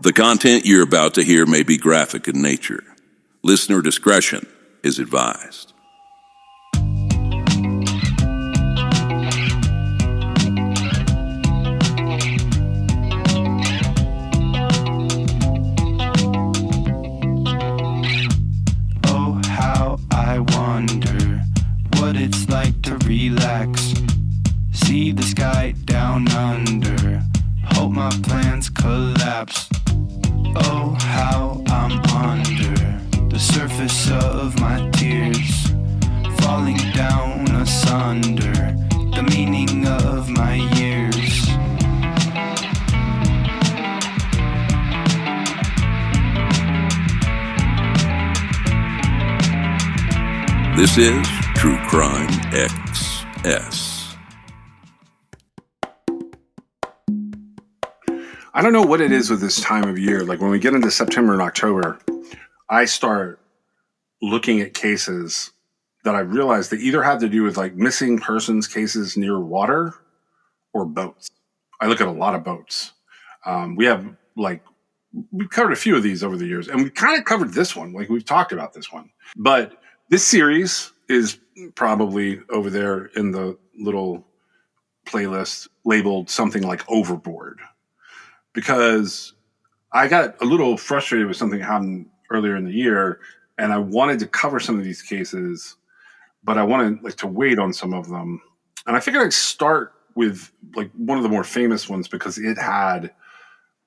The content you're about to hear may be graphic in nature. Listener discretion is advised. Oh, how I wonder what it's like to relax. See the sky down under. Hope my plans collapse. Oh, how I'm under the surface of my tears, falling down asunder the meaning of my years. This is True Crime XS. I don't know what it is with this time of year. Like when we get into September and October, I start looking at cases that I realize they either have to do with like missing persons cases near water or boats. I look at a lot of boats. We've covered a few of these over the years, and we kind of covered this one. Like we've talked about this one, but this series is probably over there in the little playlist labeled something like Overboard. Because I got a little frustrated with something that happened earlier in the year, and I wanted to cover some of these cases, but I wanted to wait on some of them. And I figured I'd start with like one of the more famous ones because it had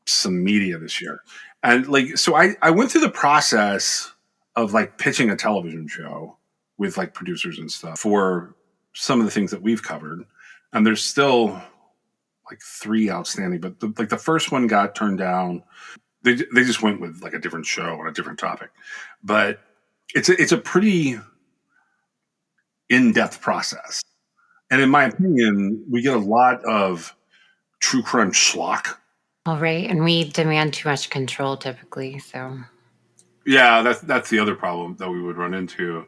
some media this year. And so I went through the process of like pitching a television show with like producers and stuff for some of the things that we've covered. And there's still like 3 outstanding, but the first one got turned down. They just went with like a different show on a different topic, but it's a pretty in-depth process. And in my opinion, we get a lot of true crime schlock. All right, and we demand too much control typically, so. Yeah, that's the other problem that we would run into.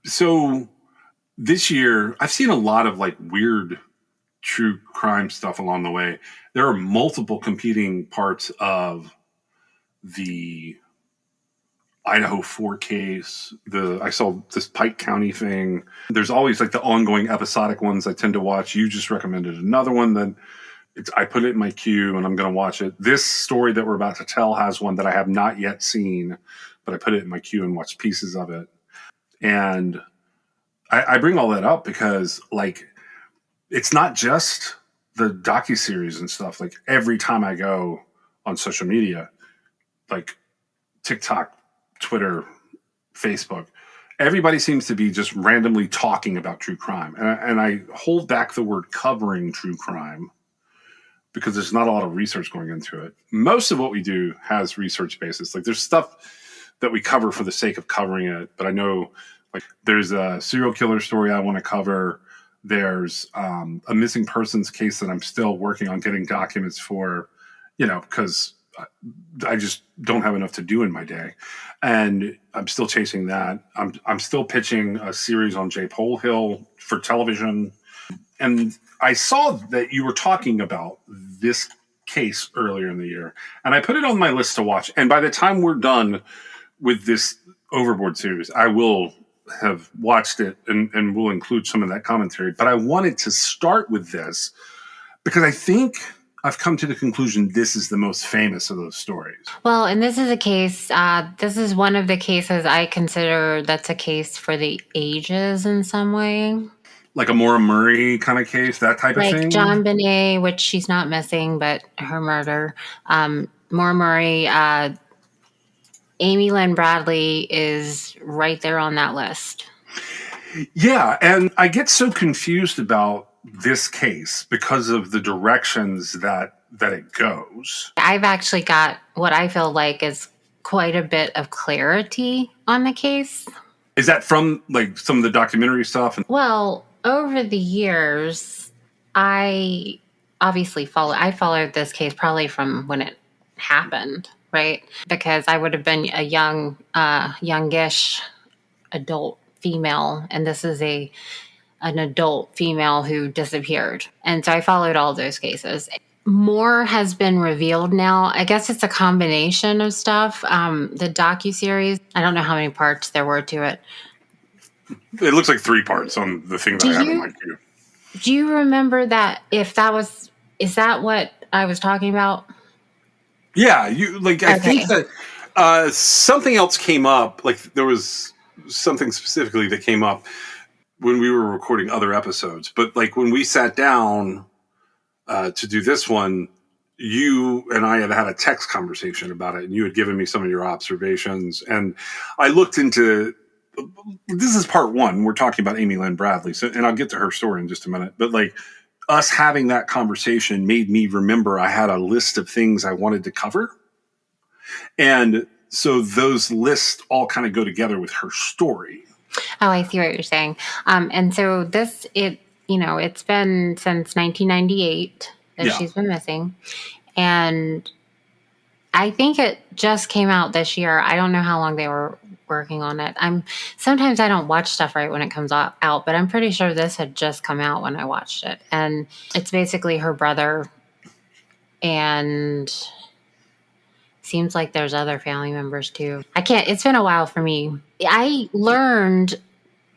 So this year, I've seen a lot of like weird true crime stuff along the way. There are multiple competing parts of the Idaho 4 case. I saw this Pike County thing. There's always like the ongoing episodic ones I tend to watch. You just recommended another one that I put it in my queue and I'm going to watch it. This story that we're about to tell has one that I have not yet seen, but I put it in my queue and watched pieces of it. And I bring all that up because like, it's not just the docuseries and stuff. Like every time I go on social media, like TikTok, Twitter, Facebook, everybody seems to be just randomly talking about true crime. And I hold back the word covering true crime because there's not a lot of research going into it. Most of what we do has research basis. Like there's stuff that we cover for the sake of covering it. But I know like there's a serial killer story I want to cover. There's a missing persons case that I'm still working on getting documents for, because I just don't have enough to do in my day. And I'm still chasing that. I'm still pitching a series on J. Polhill for television. And I saw that you were talking about this case earlier in the year. And I put it on my list to watch. And by the time we're done with this Overboard series, I will have watched it and will include some of that commentary. But I wanted to start with this because I think I've come to the conclusion this is the most famous of those stories. Well, and this is a case, this is one of the cases I consider that's a case for the ages in some way. Like a Maura Murray kind of case, that type of thing? Like John Bonet, which she's not missing, but her murder. Maura Murray, Amy Lynn Bradley is right there on that list. Yeah, and I get so confused about this case because of the directions that it goes. I've actually got what I feel like is quite a bit of clarity on the case. Is that from like some of the documentary stuff? Well, over the years, I followed this case probably from when it happened. Right? Because I would have been a youngish adult female, and this is an adult female who disappeared. And so I followed all those cases. more has been revealed now. I guess it's a combination of stuff. The docuseries, I don't know how many parts there were to it. It looks like 3 parts on the thing that I have in my queue. Do you remember that? Is that what I was talking about? Yeah, I think that something else came up. Like there was something specifically that came up when we were recording other episodes. But like when we sat down to do this one, you and I had a text conversation about it, and you had given me some of your observations, and I looked into. This is part 1. We're talking about Amy Lynn Bradley, and I'll get to her story in just a minute. But like us having that conversation made me remember I had a list of things I wanted to cover, and so those lists all kind of go together with her story. Oh, I see what you're saying. And so it's been since 1998 that she's been missing, and I think it just came out this year. I don't know how long they were working on it. Sometimes I don't watch stuff right when it comes out, but I'm pretty sure this had just come out when I watched it. And it's basically her brother, and seems like there's other family members too. It's been a while for me. I learned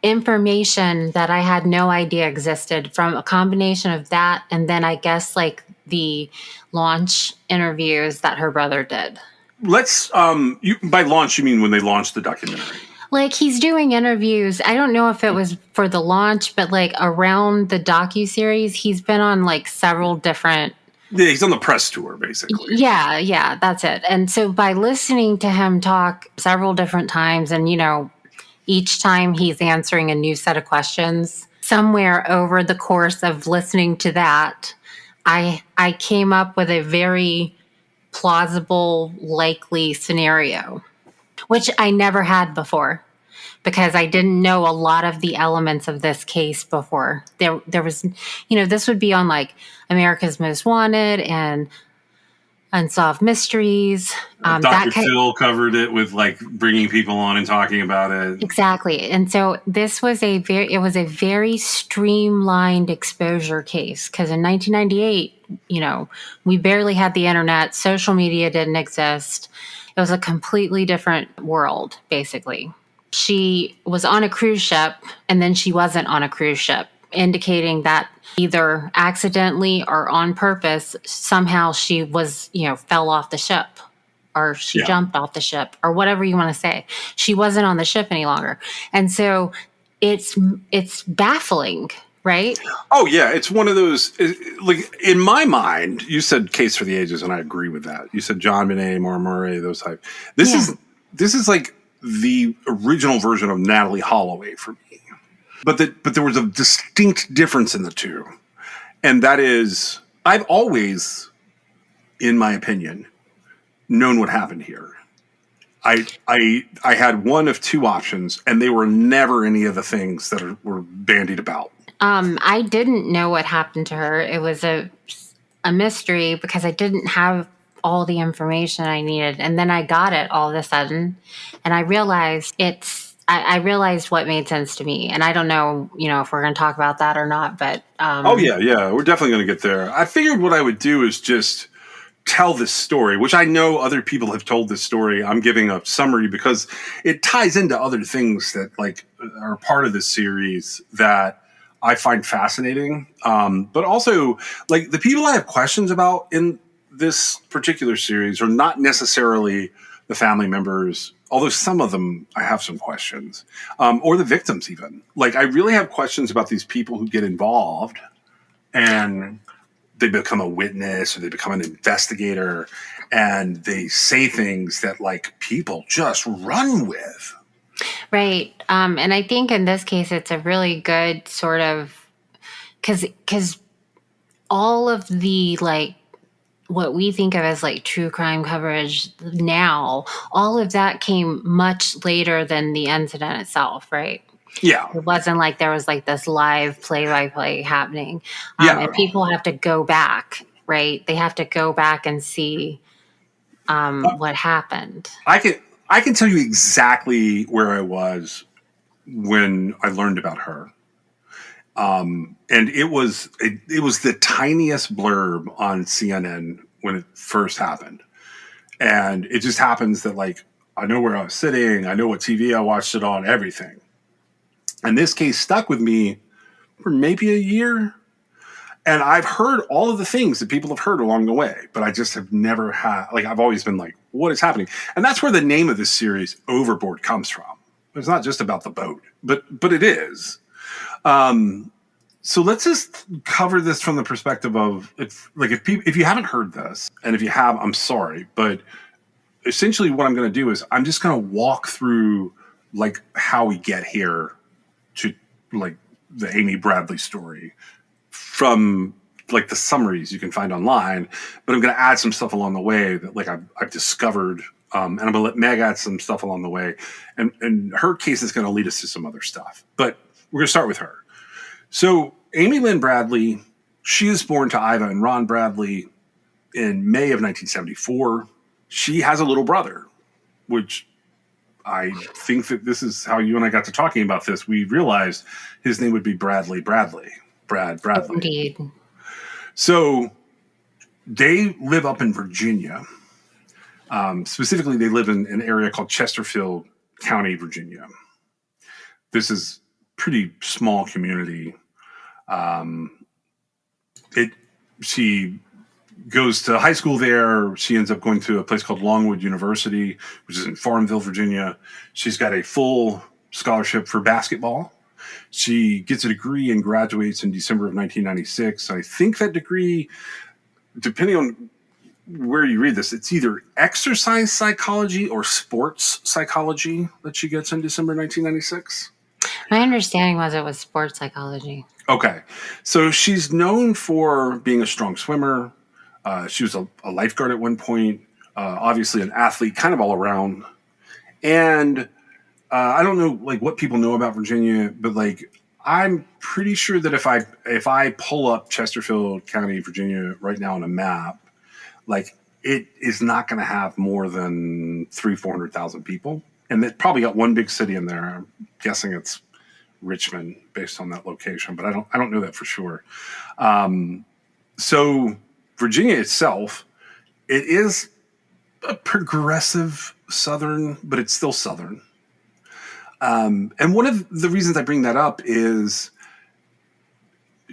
information that I had no idea existed from a combination of that, and then I guess like the launch interviews that her brother did. Let's by launch you mean when they launched the documentary? Like he's doing interviews. I don't know if it was for the launch, but like around the docuseries, he's been on like several different. Yeah, he's on the press tour, basically. Yeah, that's it. And so by listening to him talk several different times, and each time he's answering a new set of questions, somewhere over the course of listening to that, I came up with a very plausible, likely scenario, which I never had before because I didn't know a lot of the elements of this case before. There was, this would be on like America's Most Wanted and Unsolved Mysteries. Dr. Phil covered it with like bringing people on and talking about it. Exactly. And so this was a very streamlined exposure case because in 1998, we barely had the internet. Social media didn't exist. It was a completely different world, basically. She was on a cruise ship and then she wasn't on a cruise ship, indicating that either accidentally or on purpose, somehow she was, fell off the ship or she jumped off the ship or whatever you want to say. She wasn't on the ship any longer. And so it's baffling, right? Oh, yeah. It's one of those, like in my mind, you said Case for the Ages, and I agree with that. You said John Bonet, Maura Murray, those type. This is like the original version of Natalie Holloway for me. But there was a distinct difference in the two. And that is, I've always, in my opinion, known what happened here. I had one of 2 options, and they were never any of the things that were bandied about. I didn't know what happened to her. It was a mystery because I didn't have all the information I needed. And then I got it all of a sudden, and I realized I realized what made sense to me. And I don't know, if we're going to talk about that or not, but... Oh, yeah. We're definitely going to get there. I figured what I would do is just tell this story, which I know other people have told this story. I'm giving a summary because it ties into other things that like are part of this series that I find fascinating. But also like the people I have questions about in this particular series are not necessarily the family members, although some of them I have some questions, or the victims even. Like I really have questions about these people who get involved and they become a witness or they become an investigator and they say things that like people just run with. Right. And I think in this case, it's a really good sort of, because all of the like, what we think of as like true crime coverage now, all of that came much later than the incident itself, right? Yeah. It wasn't like there was like this live play-by-play happening. And people have to go back, right? They have to go back and see what happened. I can tell you exactly where I was when I learned about her. And it was the tiniest blurb on CNN when it first happened. And it just happens that, like, I know where I was sitting, I know what TV I watched it on, everything. And this case stuck with me for maybe a year. And I've heard all of the things that people have heard along the way, but I just have never had, like, I've always been like, what is happening? And that's where the name of this series, Overboard, comes from. It's not just about the boat, but it is. So let's just cover this from the perspective of, if you haven't heard this, and if you have, I'm sorry, but essentially what I'm going to do is I'm just going to walk through, like, how we get here to, like, the Amy Bradley story from, like, the summaries you can find online, but I'm going to add some stuff along the way that, like, I've discovered, and I'm going to let Meg add some stuff along the way, and her case is going to lead us to some other stuff. But we're going to start with her. So Amy Lynn Bradley, she is born to Iva and Ron Bradley in May of 1974. She has a little brother, which I think that this is how you and I got to talking about this. We realized his name would be Brad Bradley. Indeed. So they live up in Virginia. Specifically, they live in an area called Chesterfield County, Virginia. This is a pretty small community. She goes to high school there. She ends up going to a place called Longwood University, which is in Farmville, Virginia. She's got a full scholarship for basketball. She gets a degree and graduates in December of 1996. I think that degree, depending on where you read this, it's either exercise psychology or sports psychology that she gets in December 1996. My understanding was it was sports psychology. Okay. So she's known for being a strong swimmer. She was a lifeguard at one point, obviously an athlete, kind of all around. And I don't know, like, what people know about Virginia, but, like, I'm pretty sure that if I pull up Chesterfield County, Virginia right now on a map, like, it is not going to have more than 400,000 people. And it probably got one big city in there. I'm guessing it's Richmond based on that location, but I don't know that for sure. So Virginia itself, it is a progressive Southern, but it's still Southern. And one of the reasons I bring that up is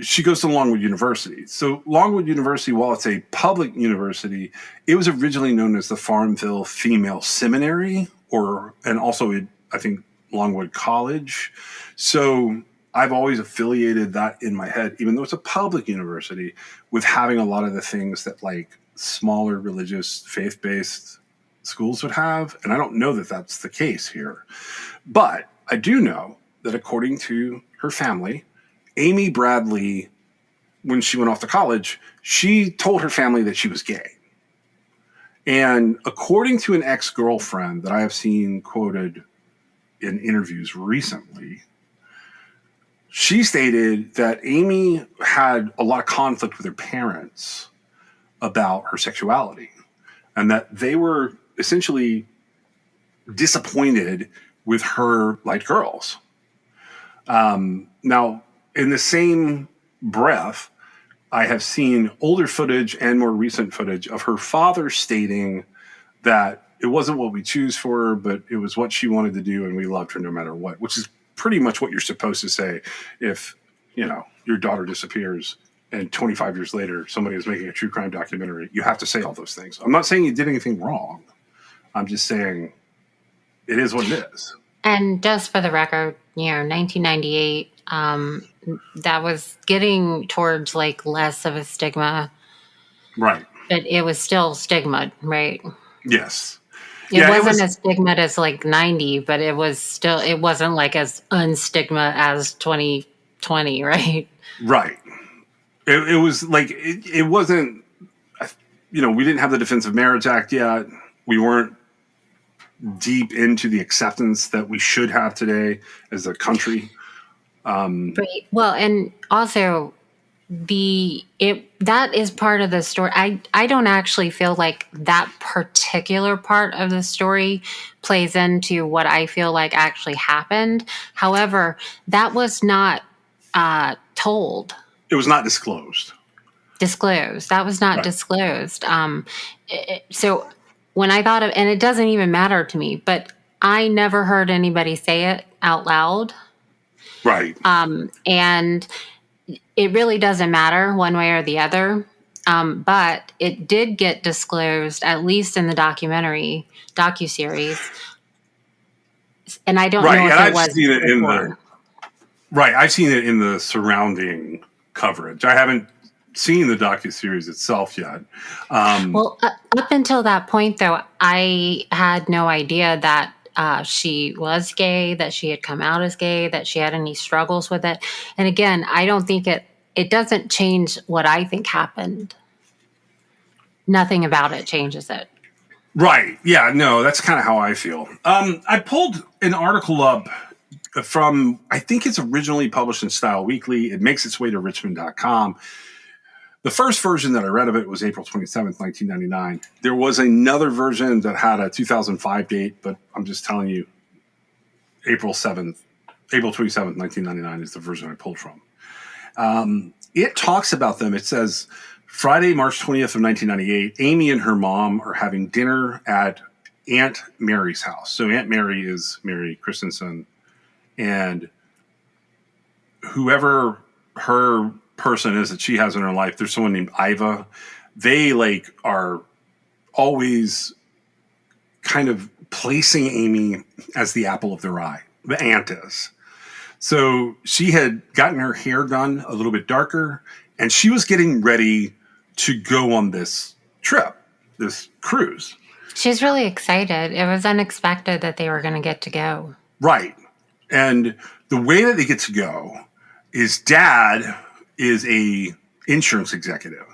she goes to Longwood University. So Longwood University, while it's a public university, it was originally known as the Farmville Female Seminary, and also, I think, Longwood College. So I've always affiliated that in my head, even though it's a public university, with having a lot of the things that, like, smaller religious faith-based schools would have. And I don't know that that's the case here. But I do know that according to her family, Amy Bradley, when she went off to college, she told her family that she was gay. And according to an ex-girlfriend that I have seen quoted in interviews recently, she stated that Amy had a lot of conflict with her parents about her sexuality, and that they were essentially disappointed with her light girls. Now, in the same breath, I have seen older footage and more recent footage of her father stating that it wasn't what we choose for her, but it was what she wanted to do, and we loved her no matter what, which is pretty much what you're supposed to say if, your daughter disappears and 25 years later somebody is making a true crime documentary. You have to say all those things. I'm not saying you did anything wrong. I'm just saying it is what it is. And just for the record, 1998, that was getting towards, like, less of a stigma. Right. But it was still stigma, right? Yes. It wasn't as stigma as, like, 90, but it wasn't, like, as unstigma as 2020, right? Right. It was like, it wasn't, we didn't have the Defense of Marriage Act yet. We weren't deep into the acceptance that we should have today as a country. Right. Well, and also that is part of the story. I don't actually feel like that particular part of the story plays into what I feel like actually happened. However, that was not told. It was not disclosed. Disclosed. That was not Right. disclosed. So when I thought of, and it doesn't even matter to me, but I never heard anybody say it out loud. Right. And it really doesn't matter one way or the other. But it did get disclosed, at least in the docuseries. And I don't know if and it was seen it before. I've seen it in the surrounding coverage. I haven't seen the docuseries itself yet. Well, up until that point, though, I had no idea that she was gay, that she had come out as gay, that she had any struggles with it. And again, I don't think it doesn't change what I think happened. Nothing about it changes it. Right. Yeah, no, that's kind of how I feel. I pulled an article up from, I think it's originally published in Style Weekly. It makes its way to richmond.com. The first version that I read of it was April 27th, 1999. There was another version that had a 2005 date, but I'm just telling you, April 27th, 1999 is the version I pulled from. It talks about them. It says, Friday, March 20th of 1998, Amy and her mom are having dinner at Aunt Mary's house. So Aunt Mary is Mary Christensen, and whoever her person is that she has in her life, there's someone named Iva. They are always kind of placing Amy as the apple of their eye. The aunt is. So she had gotten her hair done a little bit darker, and she was getting ready to go on this trip, this cruise. She's really excited. It was unexpected that they were going to get to go. Right. And the way that they get to go is Dad is a insurance executive,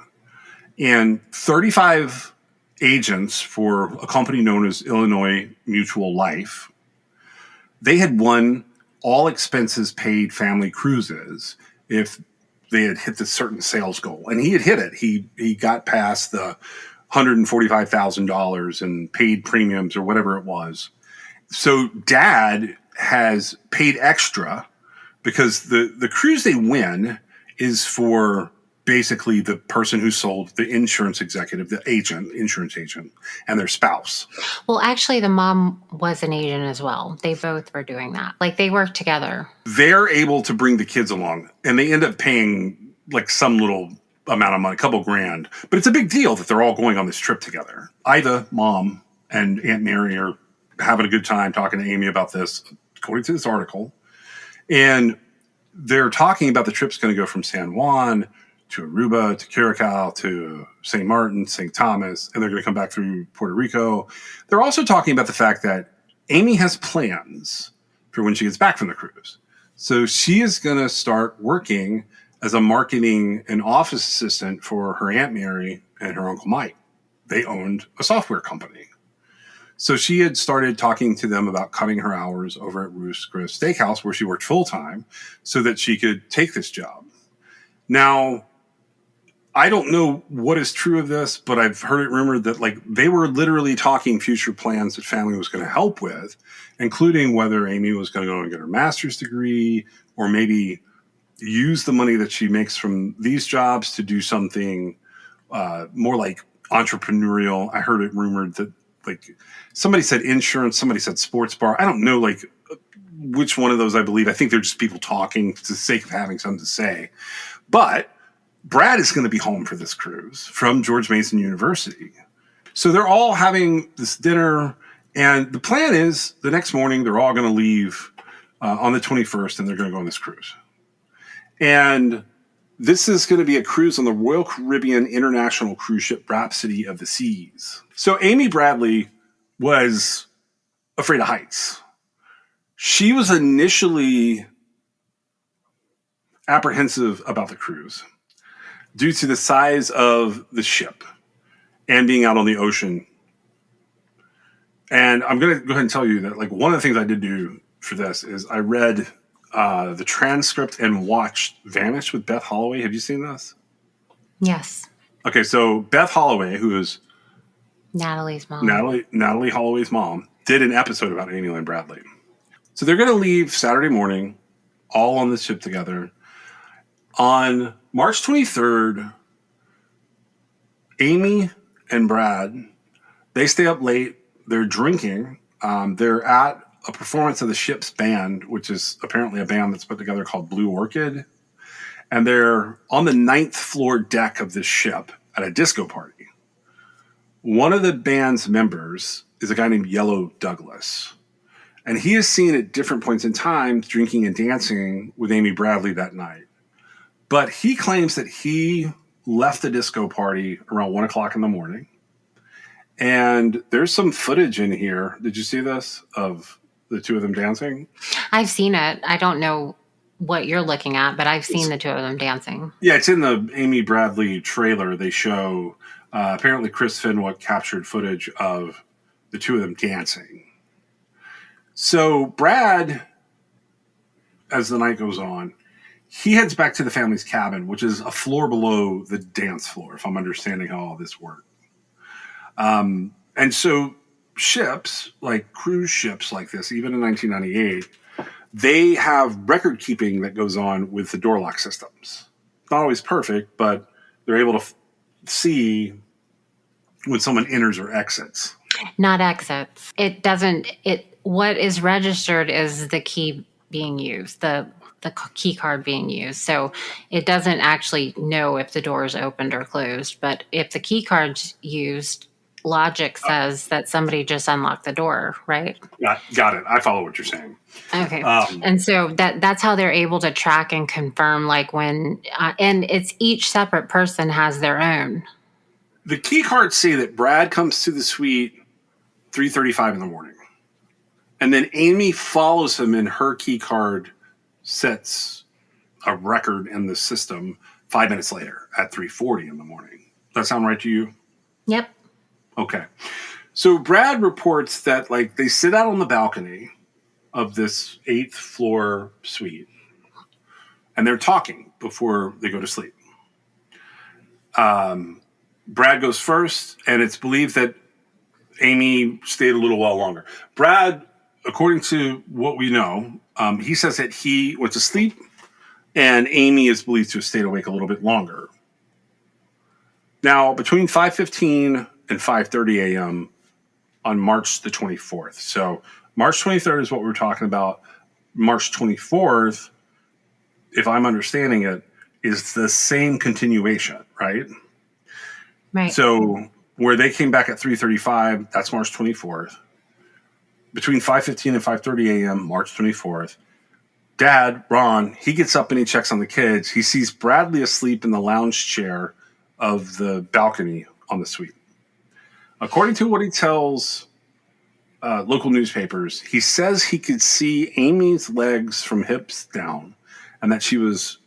and 35 agents for a company known as Illinois Mutual Life. They had won all expenses paid family cruises if they had hit the certain sales goal. And he had hit it. He got past the $145,000 in paid premiums or whatever it was. So Dad has paid extra because the cruise they win is for basically the person who sold, the insurance executive, the agent, insurance agent, and their spouse. Well, actually, the mom was an agent as well. They both were doing that. They worked together. They're able to bring the kids along, and they end up paying some little amount of money, a couple grand. But it's a big deal that they're all going on this trip together. Ida, Mom, and Aunt Mary are having a good time talking to Amy about this, according to this article. And they're talking about the trip's going to go from San Juan to Aruba, to Curacao, to St. Martin, St. Thomas, and they're going to come back through Puerto Rico. They're also talking about the fact that Amy has plans for when she gets back from the cruise. So she is going to start working as a marketing and office assistant for her Aunt Mary and her Uncle Mike. They owned a software company. So she had started talking to them about cutting her hours over at Ruth's Chris Steakhouse, where she worked full-time, so that she could take this job. Now, I don't know what is true of this, but I've heard it rumored that they were literally talking future plans that family was going to help with, including whether Amy was going to go and get her master's degree, or maybe use the money that she makes from these jobs to do something more entrepreneurial. I heard it rumored that somebody said insurance, somebody said sports bar. I don't know which one of those I believe. I think they're just people talking for the sake of having something to say. But Brad is going to be home for this cruise from George Mason University. So they're all having this dinner, and the plan is the next morning they're all going to leave on the 21st, and they're going to go on this cruise. And this is going to be a cruise on the Royal Caribbean International Cruise Ship Rhapsody of the Seas. So Amy Bradley was afraid of heights. She was initially apprehensive about the cruise due to the size of the ship and being out on the ocean. And I'm going to go ahead and tell you that one of the things I did do for this is I read the transcript and watched Vanish with Beth Holloway. Have you seen this? Yes. Okay, so Beth Holloway, who is Natalie's mom. Natalie Holloway's mom, did an episode about Amy Lynn Bradley. So they're going to leave Saturday morning, all on the ship together. On March 23rd, Amy and Brad, they stay up late. They're drinking. They're at a performance of the ship's band, which is apparently a band that's put together called Blue Orchid. And they're on the 9th floor deck of this ship at a disco party. One of the band's members is a guy named Yellow Douglas. And he is seen at different points in time drinking and dancing with Amy Bradley that night. But he claims that he left the disco party around 1 o'clock in the morning. And there's some footage in here. Did you see this of the two of them dancing? I've seen it. I don't know what you're looking at, but I've seen the two of them dancing. Yeah, it's in the Amy Bradley trailer. They show apparently Chris Fenwick captured footage of the two of them dancing. So Brad, as the night goes on, he heads back to the family's cabin, which is a floor below the dance floor, if I'm understanding how all this works. And so ships, like cruise ships like this, even in 1998, they have record keeping that goes on with the door lock systems. Not always perfect, but they're able to see when someone enters or exits. Not exits. What is registered is the key being used, the key card being used. So it doesn't actually know if the door is opened or closed. But if the key card's used, logic says that somebody just unlocked the door, right? Got it. I follow what you're saying. Okay. And so that's how they're able to track and confirm, like when, and it's each separate person has their own. The key cards say that Brad comes to the suite 3:35 in the morning. And then Amy follows him, and her key card sets a record in the system 5 minutes later at 3:40 in the morning. Does that sound right to you? Yep. Okay. So Brad reports that they sit out on the balcony of this 8th floor suite, and they're talking before they go to sleep. Brad goes first, and it's believed that Amy stayed a little while longer. Brad, according to what we know, he says that he went to sleep, and Amy is believed to have stayed awake a little bit longer. Now, between 5:15 and 5:30 a.m. on March the 24th. So March 23rd is what we're talking about. March 24th, if I'm understanding it, is the same continuation, right? Right. So where they came back at 3:35, that's March 24th. Between 5:15 and 5:30 a.m., March 24th, Dad, Ron, he gets up and he checks on the kids. He sees Bradley asleep in the lounge chair of the balcony on the suite. According to what he tells local newspapers, he says he could see Amy's legs from hips down and that she was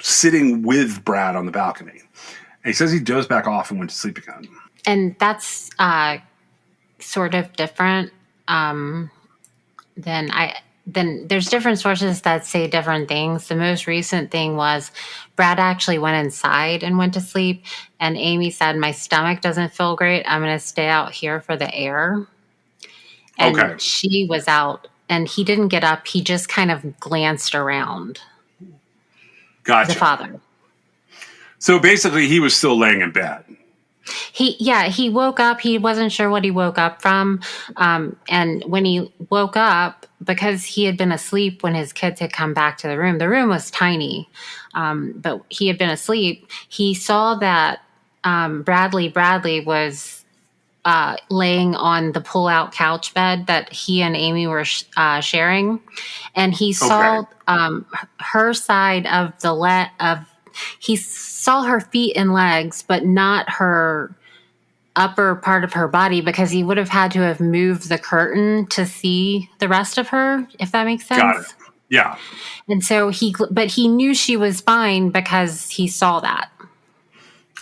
sitting with Brad on the balcony. And he says he dozed back off and went to sleep again. And that's sort of different then there's different sources that say different things. The most recent thing was Brad actually went inside and went to sleep, and Amy said, "My stomach doesn't feel great. I'm going to stay out here for the air." And she was out, and he didn't get up. He just kind of glanced around. Gotcha. The father. So basically, he was still laying in bed. He woke up. He wasn't sure what he woke up from. And when he woke up, because he had been asleep when his kids had come back to the room was tiny, but he had been asleep. He saw that Bradley was laying on the pull-out couch bed that he and Amy were sharing. And he saw her side of he saw her feet and legs, but not her upper part of her body, because he would have had to have moved the curtain to see the rest of her, if that makes sense. Got it. Yeah. And so but he knew she was fine because he saw that.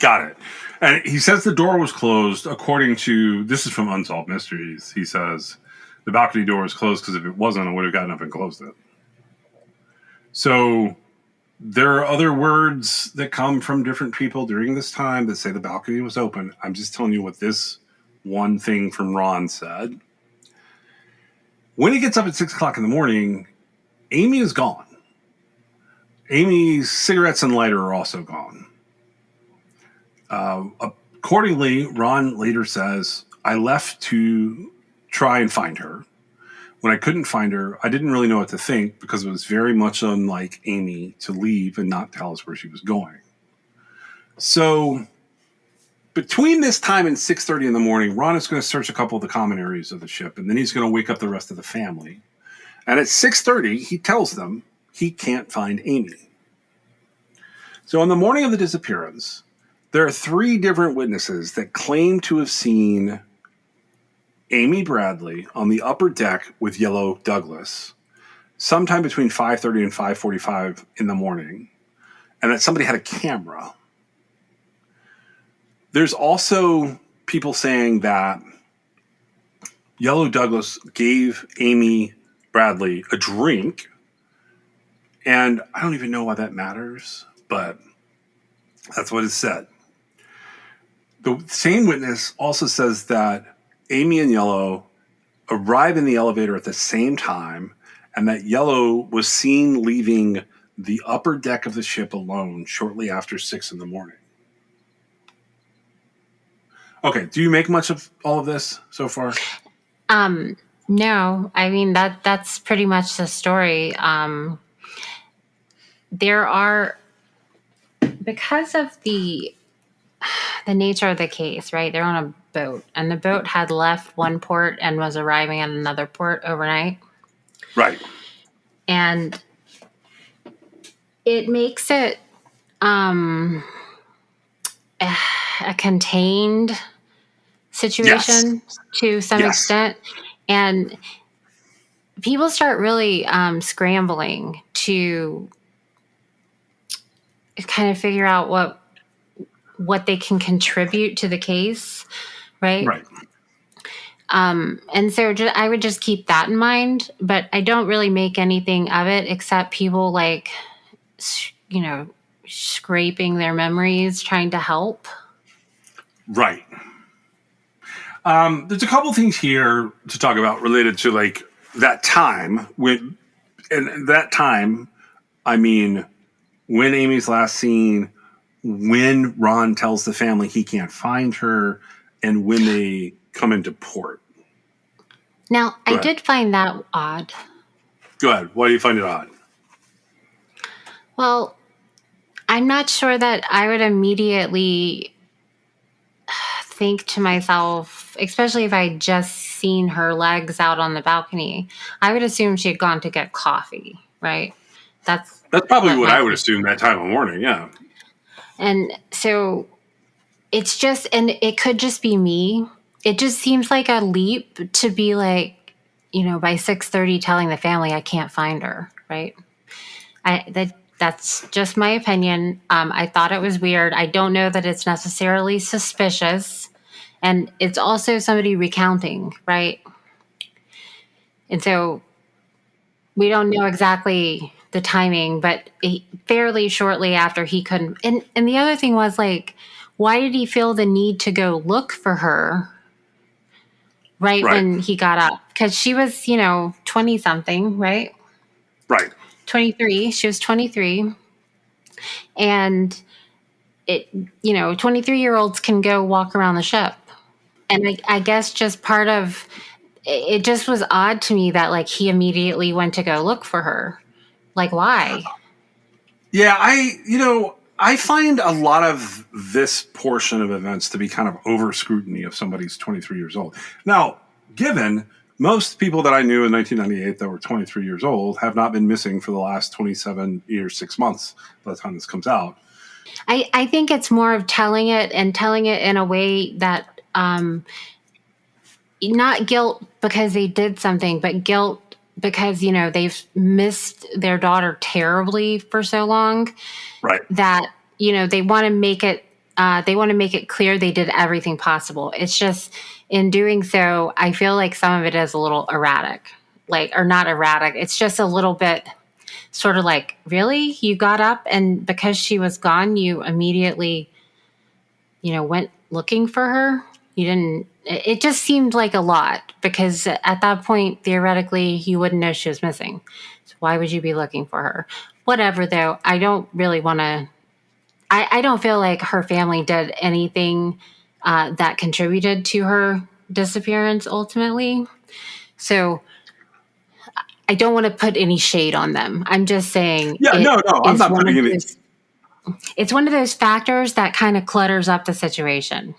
Got it. And he says the door was closed. According to, this is from Unsolved Mysteries, he says the balcony door was closed because if it wasn't, I would have gotten up and closed it. So there are other words that come from different people during this time that say the balcony was open. I'm just telling you what this one thing from Ron said. When he gets up at 6 o'clock in the morning, Amy is gone. Amy's cigarettes and lighter are also gone. Accordingly, Ron later says, I left to try and find her. When I couldn't find her, I didn't really know what to think because it was very much unlike Amy to leave and not tell us where she was going. So between this time and 6:30 in the morning, Ron is going to search a couple of the common areas of the ship, and then he's going to wake up the rest of the family. And at 6:30, he tells them he can't find Amy. So on the morning of the disappearance, there are 3 different witnesses that claim to have seen Amy Bradley on the upper deck with Yellow Douglas sometime between 5:30 and 5:45 in the morning, and that somebody had a camera. There's also people saying that Yellow Douglas gave Amy Bradley a drink, and I don't even know why that matters, but that's what it said. The same witness also says that Amy and Yellow arrive in the elevator at the same time, and that Yellow was seen leaving the upper deck of the ship alone shortly after 6 in the morning. Okay, do you make much of all of this so far? No, I mean that's pretty much the story. There are, because of the nature of the case, right? They're on a boat, and the boat had left one port and was arriving at another port overnight. Right. And it makes it a contained situation to some extent. And people start really scrambling to kind of figure out what they can contribute to the case, right? Right. And so I would just keep that in mind, but I don't really make anything of it except people scraping their memories, trying to help. Right. There's a couple things here to talk about related to like that time I mean, when Amy's last seen, when Ron tells the family he can't find her, and when they come into port. Now, I did find that odd. Go ahead. Why do you find it odd? Well, I'm not sure that I would immediately think to myself, especially if I had just seen her legs out on the balcony, I would assume she had gone to get coffee, right? That's probably what I would assume that time of morning, yeah. And so it's just, and it could just be me. It just seems like a leap to be like, by 6:30 telling the family I can't find her, right? That's just my opinion. I thought it was weird. I don't know that it's necessarily suspicious. And it's also somebody recounting, right? And so we don't know exactly the timing, but fairly shortly after he couldn't. And the other thing was like, why did he feel the need to go look for her right when he got up? Because she was, 20 something, right? Right. 23. She was 23. And 23-year-olds can go walk around the ship. And I guess just part of it just was odd to me that like he immediately went to go look for her. Like, why? Yeah, I find a lot of this portion of events to be kind of over scrutiny of somebody who's 23 years old. Now, given most people that I knew in 1998 that were 23 years old have not been missing for the last 27 years, 6 months by the time this comes out. I think it's more of telling it in a way that not guilt because they did something, but guilt because, they've missed their daughter terribly for so long. Right. That, they want to make it clear they did everything possible. It's just in doing so, I feel like some of it is a little erratic, or not erratic. It's just a little bit sort of like, really? You got up and because she was gone, you immediately, went looking for her? You didn't. It just seemed like a lot because at that point, theoretically, you wouldn't know she was missing. So why would you be looking for her? whatever, though. I don't really want to. I don't feel like her family did anything that contributed to her disappearance ultimately. So I don't want to put any shade on them. I'm just saying Yeah, no, I'm not putting any. It's one of those factors that kind of clutters up the situation.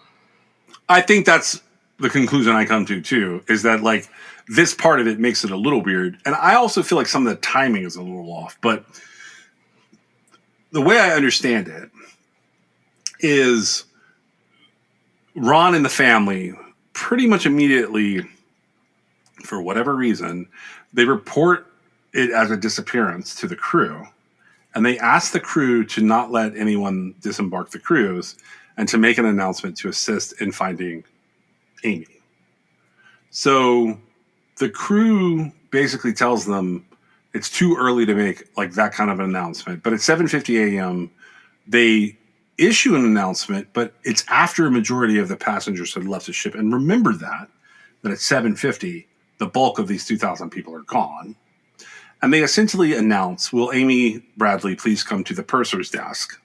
I think that's the conclusion I come to too, is that like this part of it makes it a little weird. And I also feel like some of the timing is a little off. But the way I understand it is Ron and the family pretty much immediately, for whatever reason, they report it as a disappearance to the crew. And they ask the crew to not let anyone disembark the cruise and to make an announcement to assist in finding Amy. So the crew basically tells them it's too early to make like that kind of an announcement. But at 7:50 a.m., they issue an announcement, but it's after a majority of the passengers had left the ship. And remember that at 7:50, the bulk of these 2,000 people are gone. And they essentially announce, will Amy Bradley please come to the purser's desk?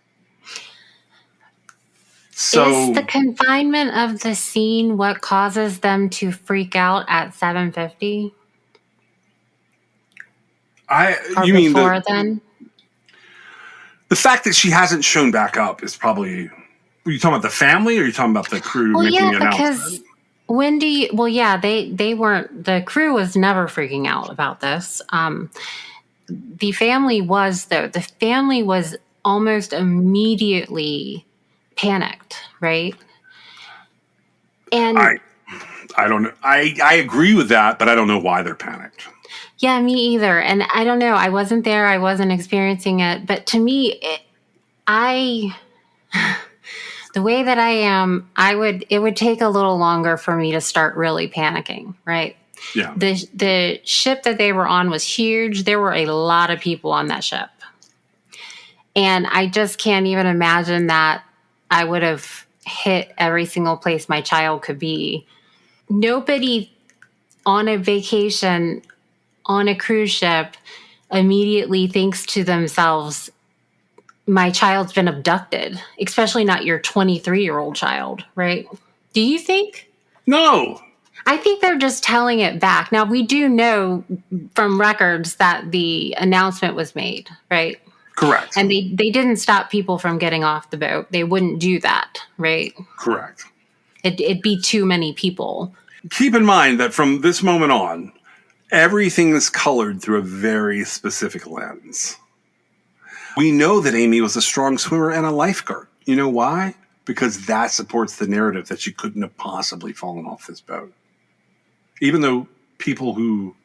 So, is the confinement of the scene what causes them to freak out at 7:50? you mean before then? The fact that she hasn't shown back up is probably. Are you talking about the family, or are you talking about the crew making the announcement? Because when do you? Well, yeah, they weren't. The crew was never freaking out about this. The family was, though. The family was almost immediately panicked, right? And I don't know. I agree with that, but I don't know why they're panicked. Yeah, me either. And I don't know. I wasn't there. I wasn't experiencing it. But to me, the way that I am, it would take a little longer for me to start really panicking, right? Yeah. The ship that they were on was huge. There were a lot of people on that ship. And I just can't even imagine that I would have hit every single place my child could be. Nobody on a vacation on a cruise ship immediately thinks to themselves, my child's been abducted, especially not your 23-year-old child, right? Do you think? No. I think they're just telling it back. Now, we do know from records that the announcement was made, right? Correct. And they didn't stop people from getting off the boat. They wouldn't do that, right? Correct. It'd be too many people. Keep in mind that from this moment on, everything is colored through a very specific lens. We know that Amy was a strong swimmer and a lifeguard. You know why? Because that supports the narrative that she couldn't have possibly fallen off this boat. Even though people who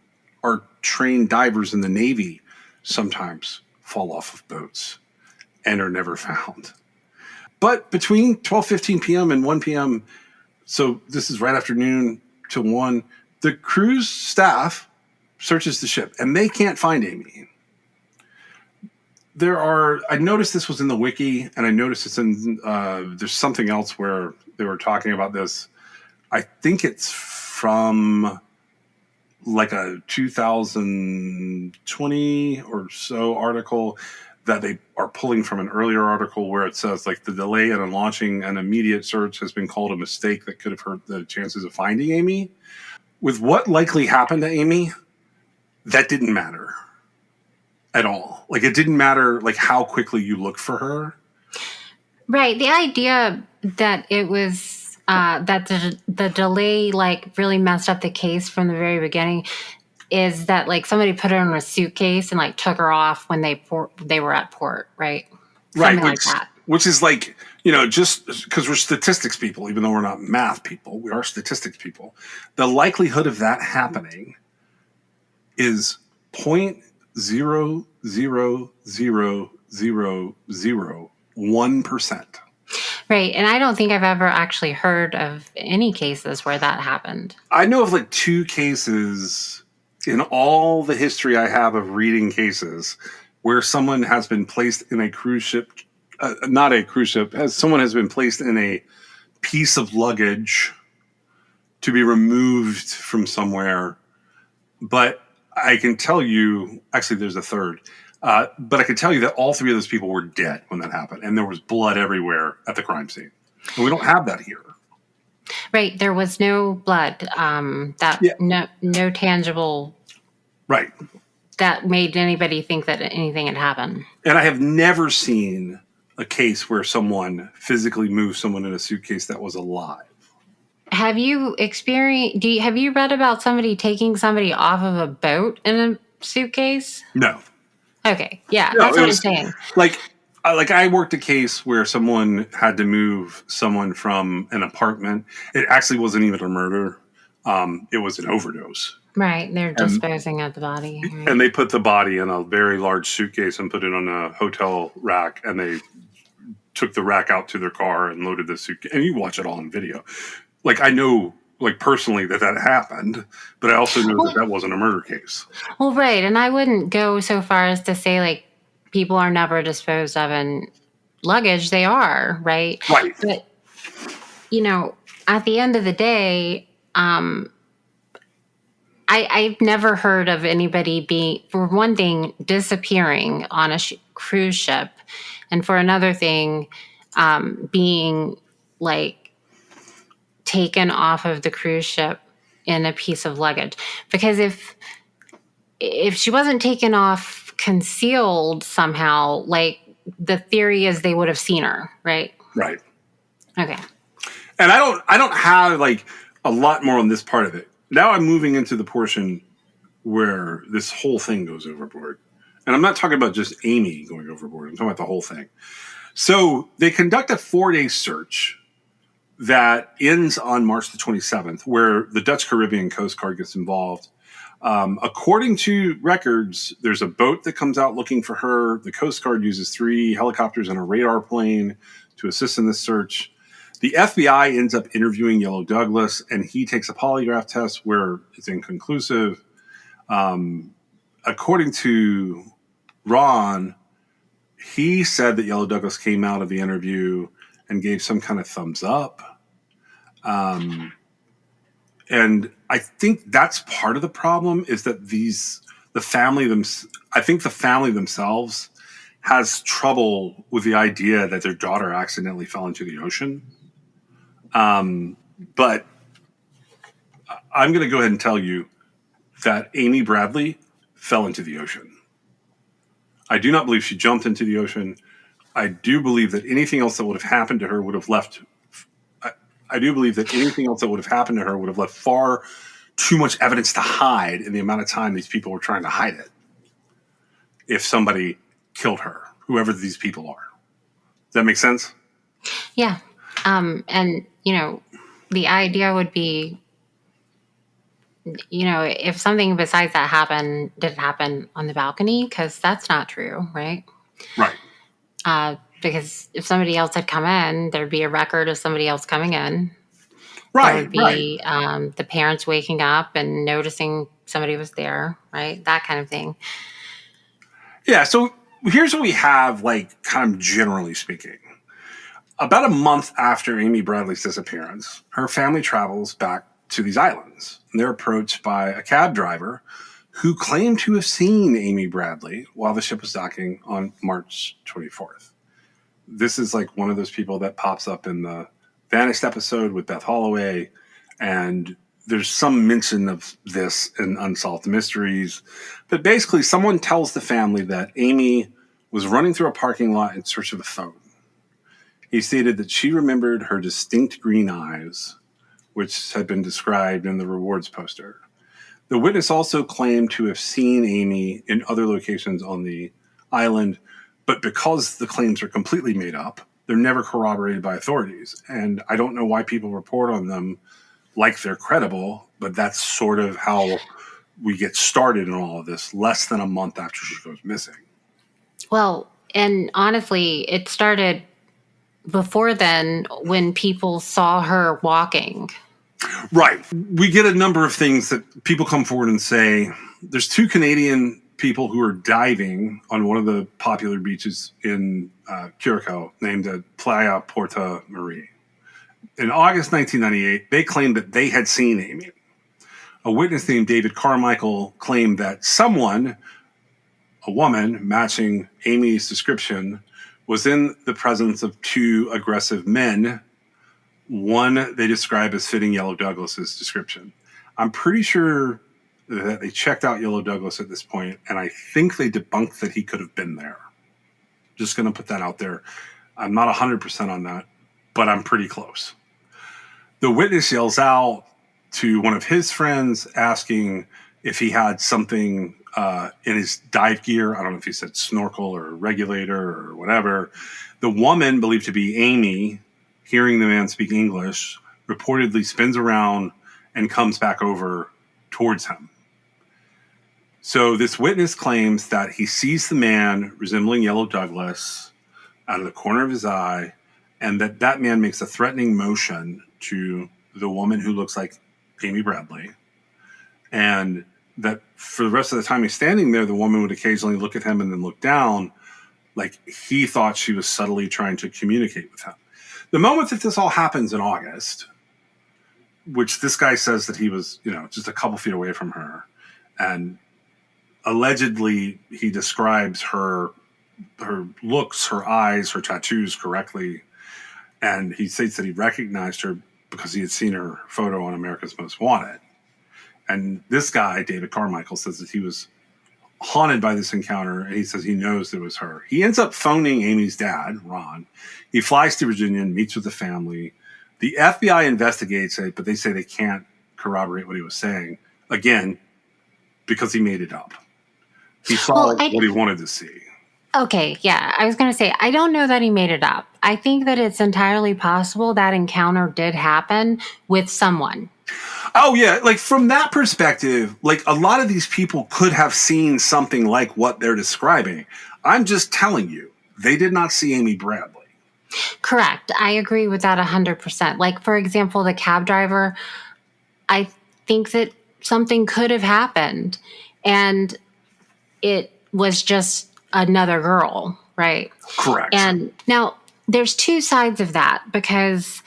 are trained divers in the Navy sometimes fall off of boats and are never found. But between 12:15 p.m. and 1 p.m., so this is right after noon to 1, the cruise staff searches the ship, and they can't find Amy. I noticed this was in the wiki, and I noticed it's in, there's something else where they were talking about this. I think it's from like a 2020 or so article that they are pulling from an earlier article where it says like the delay in launching an immediate search has been called a mistake that could have hurt the chances of finding Amy. With what likely happened to Amy, that didn't matter at all. Like it didn't matter like how quickly you looked for her. Right. The idea that it was that the delay like really messed up the case from the very beginning is that like somebody put her in a suitcase and like took her off when they were at port, right? Right. Something like that. Which is like, just because we're statistics people, even though we're not math people, we are statistics people. The likelihood of that happening is 0.00001%. Right. And I don't think I've ever actually heard of any cases where that happened. I know of like 2 cases in all the history I have of reading cases where someone has been placed in a cruise ship, not a cruise ship, someone has been placed in a piece of luggage to be removed from somewhere. But I can tell you, actually there's a third. But I can tell you that all three of those people were dead when that happened, and there was blood everywhere at the crime scene. And we don't have that here. Right. There was no blood. No tangible. Right. That made anybody think that anything had happened. And I have never seen a case where someone physically moved someone in a suitcase that was alive. Have you have you read about somebody taking somebody off of a boat in a suitcase? No. Okay. Yeah, No, that's what I'm saying. Like I worked a case where someone had to move someone from an apartment. It actually wasn't even a murder. It was an overdose. Right. They're disposing of the body. Right? And they put the body in a very large suitcase and put it on a hotel rack, and they took the rack out to their car and loaded the suitcase. And you watch it all on video. Like, I know, like, personally that happened, but I also know that wasn't a murder case. Well, right. And I wouldn't go so far as to say, like, people are never disposed of in luggage. They are, right? Right. But, at the end of the day, I've never heard of anybody for one thing, disappearing on a cruise ship, and for another thing, being, like, taken off of the cruise ship in a piece of luggage. Because if she wasn't taken off concealed somehow, like, the theory is they would have seen her, right? Right. Okay. And I don't have, like, a lot more on this part of it. Now I'm moving into the portion where this whole thing goes overboard. And I'm not talking about just Amy going overboard. I'm talking about the whole thing. So they conduct a 4-day search that ends on March the 27th, where the Dutch Caribbean Coast Guard gets involved. According to records, there's a boat that comes out looking for her. The Coast Guard uses 3 helicopters and a radar plane to assist in this search. The FBI ends up interviewing Yellow Douglas, and he takes a polygraph test where it's inconclusive. According to Ron, he said that Yellow Douglas came out of the interview and gave some kind of thumbs up. And I think that's part of the problem, is that the family themselves has trouble with the idea that their daughter accidentally fell into the ocean. But I'm going to go ahead and tell you that Amy Bradley fell into the ocean. I do not believe she jumped into the ocean. I do believe that anything else that would have happened to her would have left. I do believe that anything else that would have happened to her would have left far too much evidence to hide in the amount of time these people were trying to hide it. If somebody killed her, whoever these people are. Does that make sense? Yeah. And, the idea would be, if something besides that happened, did it happen on the balcony? Because that's not true, right? Right. Because if somebody else had come in, there'd be a record of somebody else coming in. Right. There would be the parents waking up and noticing somebody was there, right? That kind of thing. Yeah, so here's what we have, like, kind of generally speaking. About a month after Amy Bradley's disappearance, her family travels back to these islands. And they're approached by a cab driver who claimed to have seen Amy Bradley while the ship was docking on March 24th. This is like one of those people that pops up in the Vanished episode with Beth Holloway, and there's some mention of this in Unsolved Mysteries. But basically, someone tells the family that Amy was running through a parking lot in search of a phone. He stated that she remembered her distinct green eyes, which had been described in the rewards poster. The witness also claimed to have seen Amy in other locations on the island, but because the claims are completely made up, they're never corroborated by authorities. And I don't know why people report on them like they're credible, but that's sort of how we get started in all of this, less than a month after she goes missing. Well, and honestly, it started before then when people saw her walking. Right. We get a number of things that people come forward and say. There's 2 Canadian people who are diving on one of the popular beaches in Curacao named Playa Porta Marie. In August 1998, they claimed that they had seen Amy. A witness named David Carmichael claimed that someone a woman matching Amy's description was in the presence of two aggressive men. One they describe as fitting Yellow Douglas's description. I'm pretty sure that they checked out Yellow Douglas at this point, and I think they debunked that he could have been there. Just going to put that out there. I'm not 100% on that, but I'm pretty close. The witness yells out to one of his friends asking if he had something in his dive gear. I don't know if he said snorkel or regulator or whatever. The woman, believed to be Amy, hearing the man speak English, reportedly spins around and comes back over towards him. So this witness claims that he sees the man resembling Yellow Douglas out of the corner of his eye, and that man makes a threatening motion to the woman who looks like Amy Bradley. And that for the rest of the time he's standing there, the woman would occasionally look at him and then look down, like he thought she was subtly trying to communicate with him. The moment that this all happens in August, which this guy says that he was, just a couple feet away from her, and allegedly he describes her looks, her eyes, her tattoos correctly, and he states that he recognized her because he had seen her photo on America's Most Wanted. And this guy, David Carmichael, says that he was haunted by this encounter, and he says he knows it was her. He ends up phoning Amy's dad, Ron. He flies to Virginia and meets with the family. The FBI investigates it, but they say they can't corroborate what he was saying. Again, because he made it up. He saw what he wanted to see. Okay, yeah. I was going to say, I don't know that he made it up. I think that it's entirely possible that encounter did happen with someone. Oh, yeah. Like, from that perspective, like, a lot of these people could have seen something like what they're describing. I'm just telling you, they did not see Amy Bradley. Correct. I agree with that 100%. Like, for example, the cab driver, I think that something could have happened, and it was just another girl, right? Correct. And now there's two sides of that, because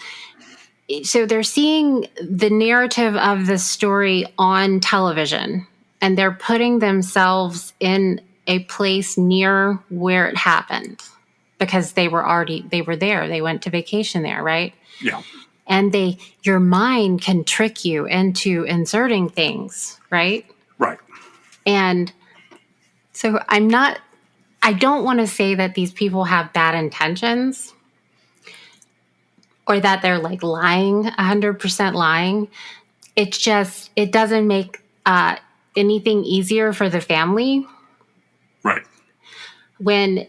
so they're seeing the narrative of the story on television, and they're putting themselves in a place near where it happened because they were there. They went to vacation there, right? Yeah. And your mind can trick you into inserting things, right? Right. And so I don't want to say that these people have bad intentions or that they're like lying, 100% lying. It's just, it doesn't make anything easier for the family. Right. When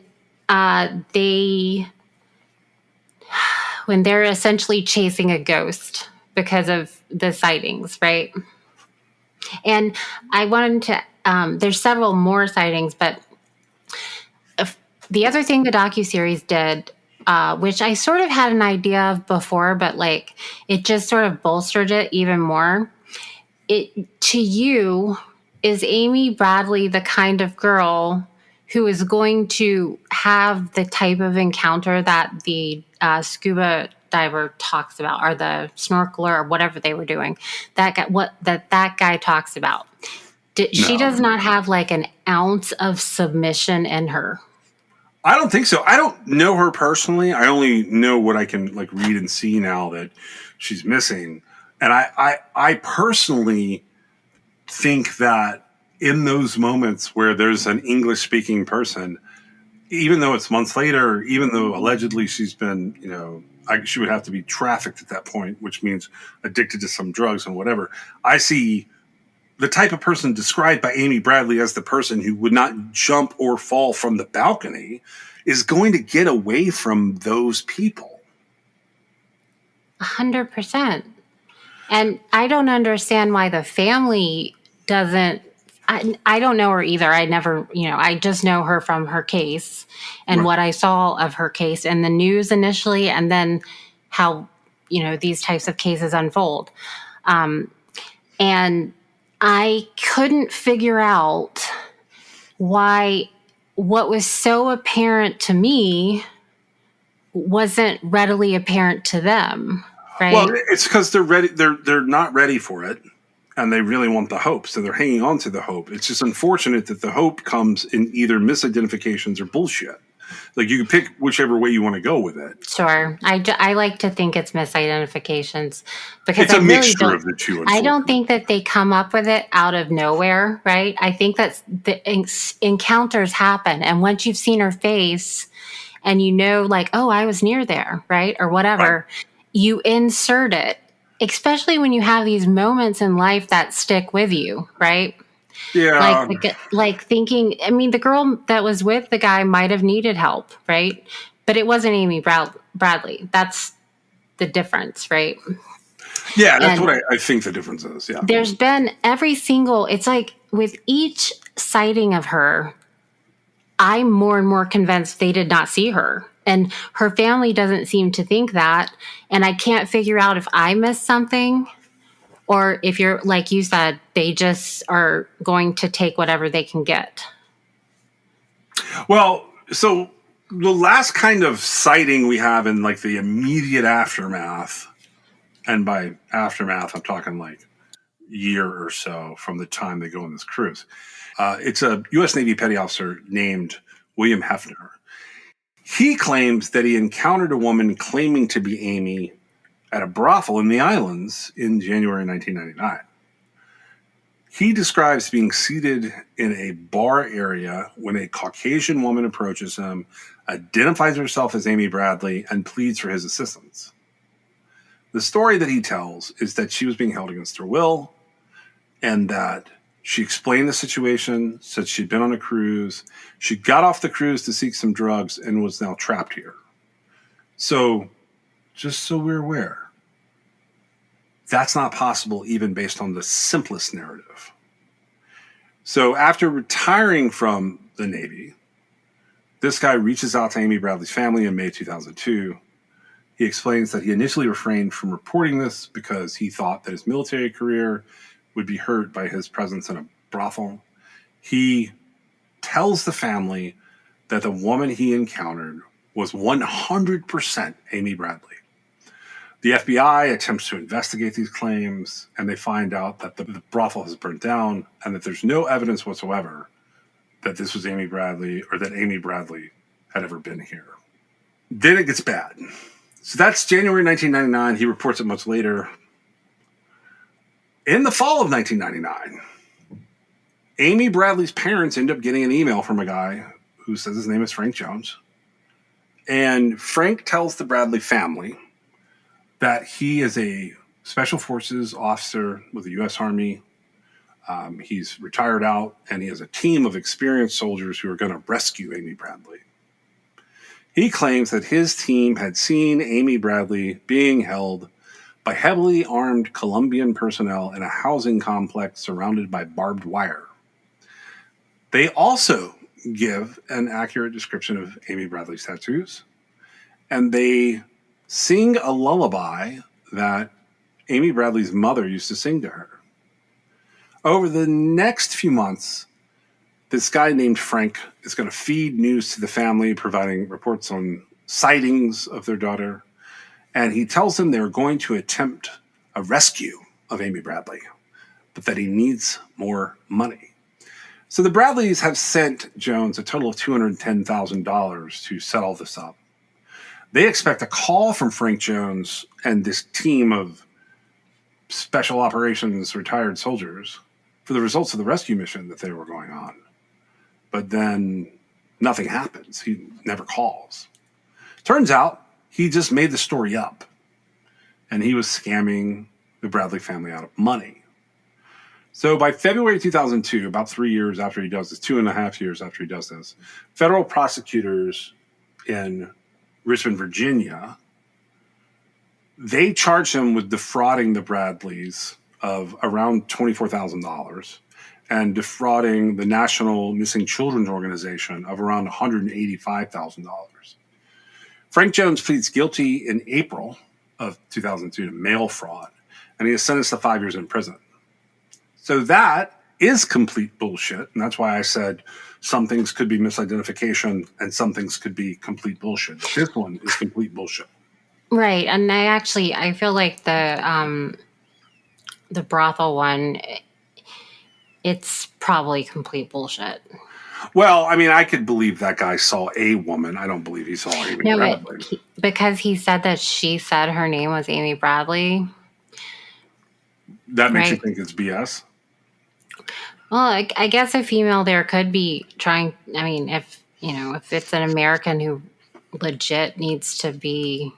they're essentially chasing a ghost because of the sightings, right? And I wanted to, there's several more sightings, but the other thing the docuseries did, which I sort of had an idea of before, but like it just sort of bolstered it even more. To you, is Amy Bradley the kind of girl who is going to have the type of encounter that the scuba diver talks about, or the snorkeler, or whatever they were doing? That guy talks about. She does not have like an ounce of submission in her. I don't think so. I don't know her personally. I only know what I can like read and see now that she's missing. And I personally think that in those moments where there's an English speaking person, even though it's months later, even though allegedly she's been, she would have to be trafficked at that point, which means addicted to some drugs and whatever. I see the type of person described by Amy Bradley as the person who would not jump or fall from the balcony is going to get away from those people. 100%. And I don't understand why the family doesn't. I don't know her either. I never, I just know her from her case and what I saw of her case in the news initially, and then how, these types of cases unfold. And I couldn't figure out why what was so apparent to me wasn't readily apparent to them. Right? Well, it's because they're ready. They're not ready for it, and they really want the hope, so they're hanging on to the hope. It's just unfortunate that the hope comes in either misidentifications or bullshit. Like, you can pick whichever way you want to go with it. Sure. I like to think it's misidentifications because It's a I really mixture don't. of the two. I don't think that they come up with it out of nowhere, right? I think that the encounters happen, and once you've seen her face, and you know, like, oh, I was near there, right, or whatever, you insert it. Especially when you have these moments in life that stick with you, right? Yeah. Like thinking, I mean, the girl that was with the guy might have needed help, right? But it wasn't Amy Bradley. That's the difference, right? Yeah, that's And what I think the difference is. Yeah. there's been it's like with each sighting of her, I'm more and more convinced they did not see her. And her family doesn't seem to think that. And I can't figure out if I missed something or if you're, like you said, they just are going to take whatever they can get. Well, so the last kind of sighting we have in like the immediate aftermath, and by aftermath, I'm talking like year or so from the time they go on this cruise. It's a U.S. Navy petty officer named William Hefner. He claims that he encountered a woman claiming to be Amy at a brothel in the islands in January 1999. He describes being seated in a bar area when a Caucasian woman approaches him, identifies herself as Amy Bradley, and pleads for his assistance. The story that he tells is that she was being held against her will, and that she explained the situation, said she'd been on a cruise. She got off the cruise to seek some drugs and was now trapped here. So, just so we're aware, that's not possible even based on the simplest narrative. So after retiring from the Navy, this guy reaches out to Amy Bradley's family in May 2002. He explains that he initially refrained from reporting this because he thought that his military career would be hurt by his presence in a brothel. He tells the family that the woman he encountered was 100% Amy Bradley. The FBI attempts to investigate these claims, and they find out that the brothel has burnt down and that there's no evidence whatsoever that this was Amy Bradley or that Amy Bradley had ever been here. Then it gets bad. So that's January 1999. He reports it much later. In the fall of 1999, Amy Bradley's parents end up getting an email from a guy who says his name is Frank Jones. And Frank tells the Bradley family that he is a special forces officer with the U.S. Army. He's retired out, and he has a team of experienced soldiers who are going to rescue Amy Bradley. He claims that his team had seen Amy Bradley being held by heavily armed Colombian personnel in a housing complex surrounded by barbed wire. They also give an accurate description of Amy Bradley's tattoos, and they sing a lullaby that Amy Bradley's mother used to sing to her. Over the next few months, this guy named Frank is going to feed news to the family, providing reports on sightings of their daughter. And he tells them they're going to attempt a rescue of Amy Bradley, but that he needs more money. So the Bradleys have sent Jones a total of $210,000 to set all this up. They expect a call from Frank Jones and this team of special operations retired soldiers for the results of the rescue mission that they were going on. But then nothing happens. He never calls. Turns out he just made the story up, and he was scamming the Bradley family out of money. So by February 2002, about 3 years after he does this, 2.5 years after he does this, federal prosecutors in Richmond, Virginia, they charged him with defrauding the Bradleys of around $24,000 and defrauding the National Missing Children's Organization of around $185,000. Frank Jones pleads guilty in April of 2002 to mail fraud, and he is sentenced to 5 years in prison. So that is complete bullshit, and that's why I said some things could be misidentification and some things could be complete bullshit. This one is complete bullshit. Right. And I feel like the the brothel one, it's probably complete bullshit. Well, I mean, I could believe that guy saw a woman. I don't believe he saw Amy No, Bradley. because he said that she said her name was Amy Bradley. That makes you Right. think it's BS? Well, I guess a female there could be trying. I mean, if it's an American who legit needs to be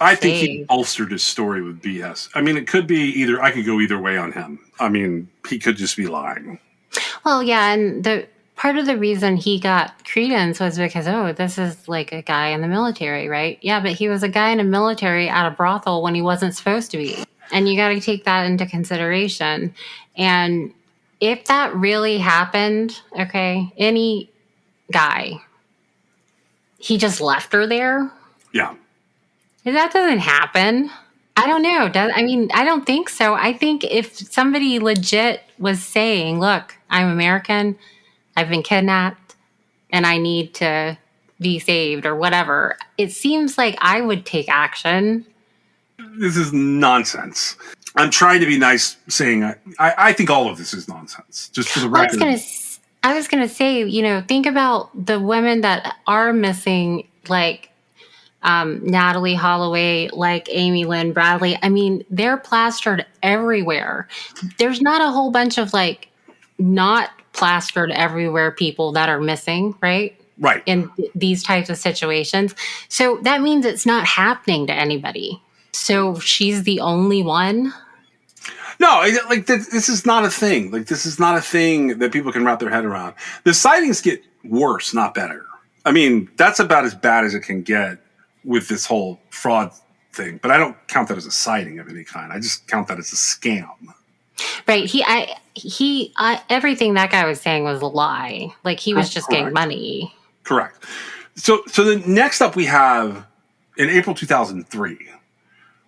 I think he saved. bolstered his story with BS. I mean, it could be either. I could go either way on him. I mean, he could just be lying. Well, yeah, and the part of the reason he got credence was because, oh, this is like a guy in the military, right? Yeah, but he was a guy in the military at a brothel when he wasn't supposed to be. And you got to take that into consideration. And if that really happened, okay, any guy, he just left her there. Yeah. That doesn't happen. I don't know. I don't think so. I think if somebody legit was saying, look, I'm American, I've been kidnapped, and I need to be saved or whatever, it seems like I would take action. This is nonsense. I'm trying to be nice, saying I think all of this is nonsense. Just for the record. I was gonna say, think about the women that are missing, like Natalie Holloway, like Amy Lynn Bradley. I mean, they're plastered everywhere. There's not a whole bunch of like not plastered everywhere people that are missing, right? Right. In these types of situations. So that means it's not happening to anybody. So she's the only one. No, like this is not a thing. Like this is not a thing that people can wrap their head around. The sightings get worse, not better. I mean, that's about as bad as it can get with this whole fraud thing. But I don't count that as a sighting of any kind. I just count that as a scam. Right. Everything that guy was saying was a lie. Like he was just getting money. Correct. So the next up we have in April 2003,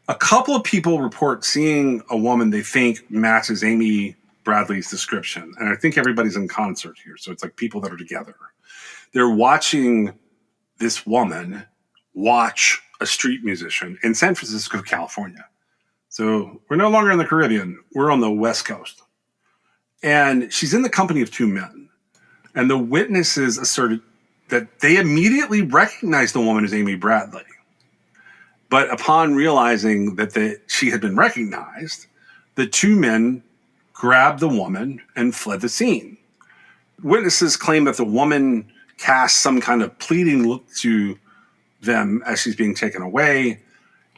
a couple of people report seeing a woman they think matches Amy Bradley's description. And I think everybody's in concert here. So it's like people that are together. They're watching this woman watch a street musician in San Francisco, California. So we're no longer in the Caribbean. We're on the West Coast. And she's in the company of two men. And the witnesses asserted that they immediately recognized the woman as Amy Bradley. But upon realizing that she had been recognized, the two men grabbed the woman and fled the scene. Witnesses claim that the woman cast some kind of pleading look to them as she's being taken away.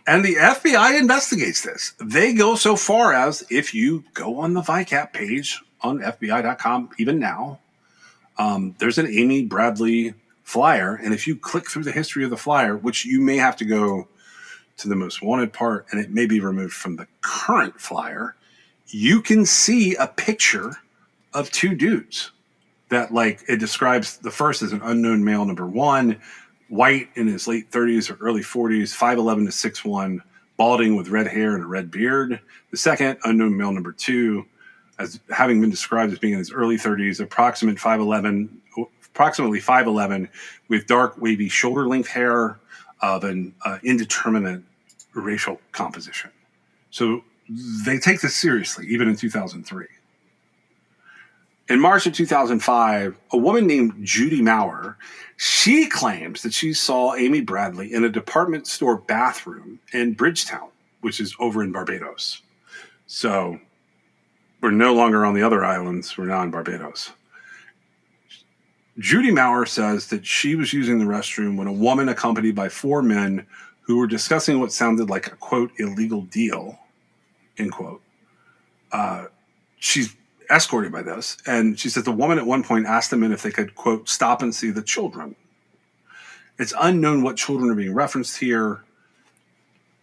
And the FBI investigates this. They go so far as, if you go on the VICAP page on FBI.com, even now, there's an Amy Bradley flyer. And if you click through the history of the flyer, which you may have to go to the most wanted part, and it may be removed from the current flyer, you can see a picture of two dudes that, like, it describes the first as an unknown male, number one, white in his late 30s or early 40s, 5'11 to 6'1", balding with red hair and a red beard. The second, unknown male number two, as having been described as being in his early 30s, approximately 5'11", with dark, wavy shoulder-length hair of an indeterminate racial composition. So they take this seriously, even in 2003. In March of 2005, a woman named Judy Maurer, she claims that she saw Amy Bradley in a department store bathroom in Bridgetown, which is over in Barbados. So we're no longer on the other islands. We're now in Barbados. Judy Maurer says that she was using the restroom when a woman accompanied by four men who were discussing what sounded like a, quote, illegal deal, end quote. She's escorted by this. And she said the woman at one point asked the men if they could, quote, stop and see the children. It's unknown what children are being referenced here.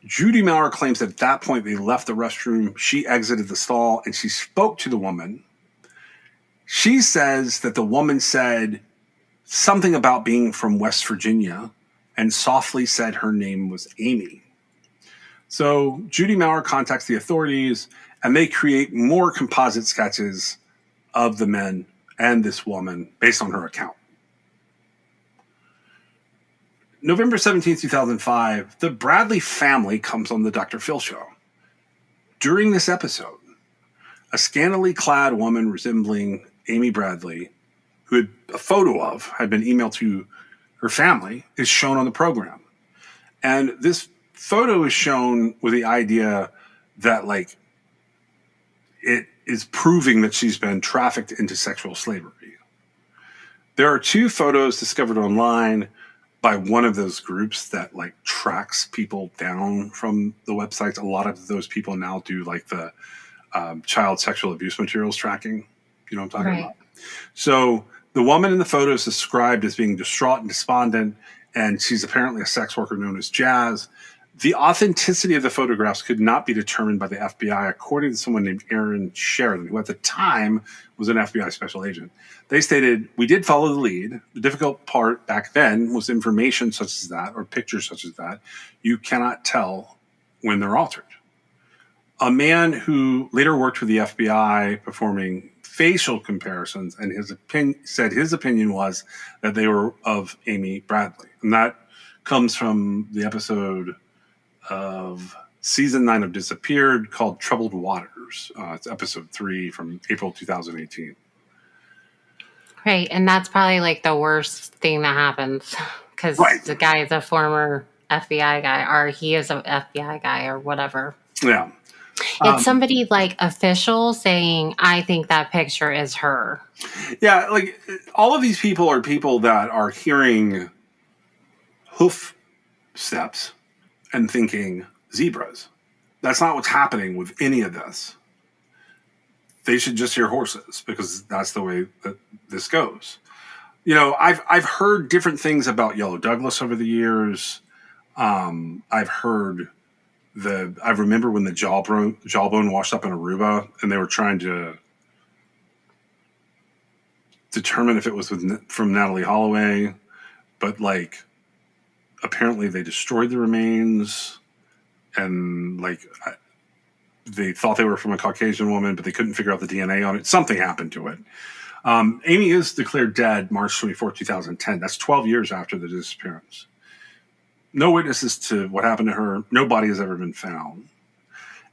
Judy Maurer claims that at that point they left the restroom. She exited the stall and she spoke to the woman. She says that the woman said something about being from West Virginia and softly said her name was Amy. So Judy Maurer contacts the authorities and they create more composite sketches of the men and this woman based on her account. November 17, 2005, the Bradley family comes on the Dr. Phil show. During this episode, A scantily clad woman resembling Amy Bradley, who a photo of had been emailed to her family, is shown on the program. And this photo is shown with the idea that, like, it is proving that she's been trafficked into sexual slavery. There are 2 photos discovered online by one of those groups that, like, tracks people down from the websites. A lot of those people now do, like, the child sexual abuse materials tracking. You know what I'm talking about? So the woman in the photo is described as being distraught and despondent, and she's apparently a sex worker known as Jazz. The authenticity of the photographs could not be determined by the FBI, according to someone named Aaron Sheridan, who at the time was an FBI special agent. They stated, "We did follow the lead. The difficult part back then was information such as that, or pictures such as that. You cannot tell when they're altered." A man who later worked for the FBI performing facial comparisons, and said his opinion was that they were of Amy Bradley. And that comes from the episode of season 9 of Disappeared called Troubled Waters. It's episode 3 from April 2018. Right. And that's probably like the worst thing that happens, because the guy is a former FBI guy, or he is an FBI guy, or whatever. Yeah. It's somebody like official saying, "I think that picture is her." Yeah, like, all of these people are people that are hearing hoof steps and thinking zebras. That's not what's happening with any of this. They should just hear horses, because that's the way that this goes. You know, I've heard different things about Yellow Douglas over the years. I've heard I remember when the jawbone washed up in Aruba, and they were trying to determine if it was from Natalie Holloway, but, like, apparently they destroyed the remains, and, like, they thought they were from a Caucasian woman, but they couldn't figure out the DNA on it. Something happened to it. Amy is declared dead March 24, 2010. That's 12 years after the disappearance. No witnesses to what happened to her. No body has ever been found.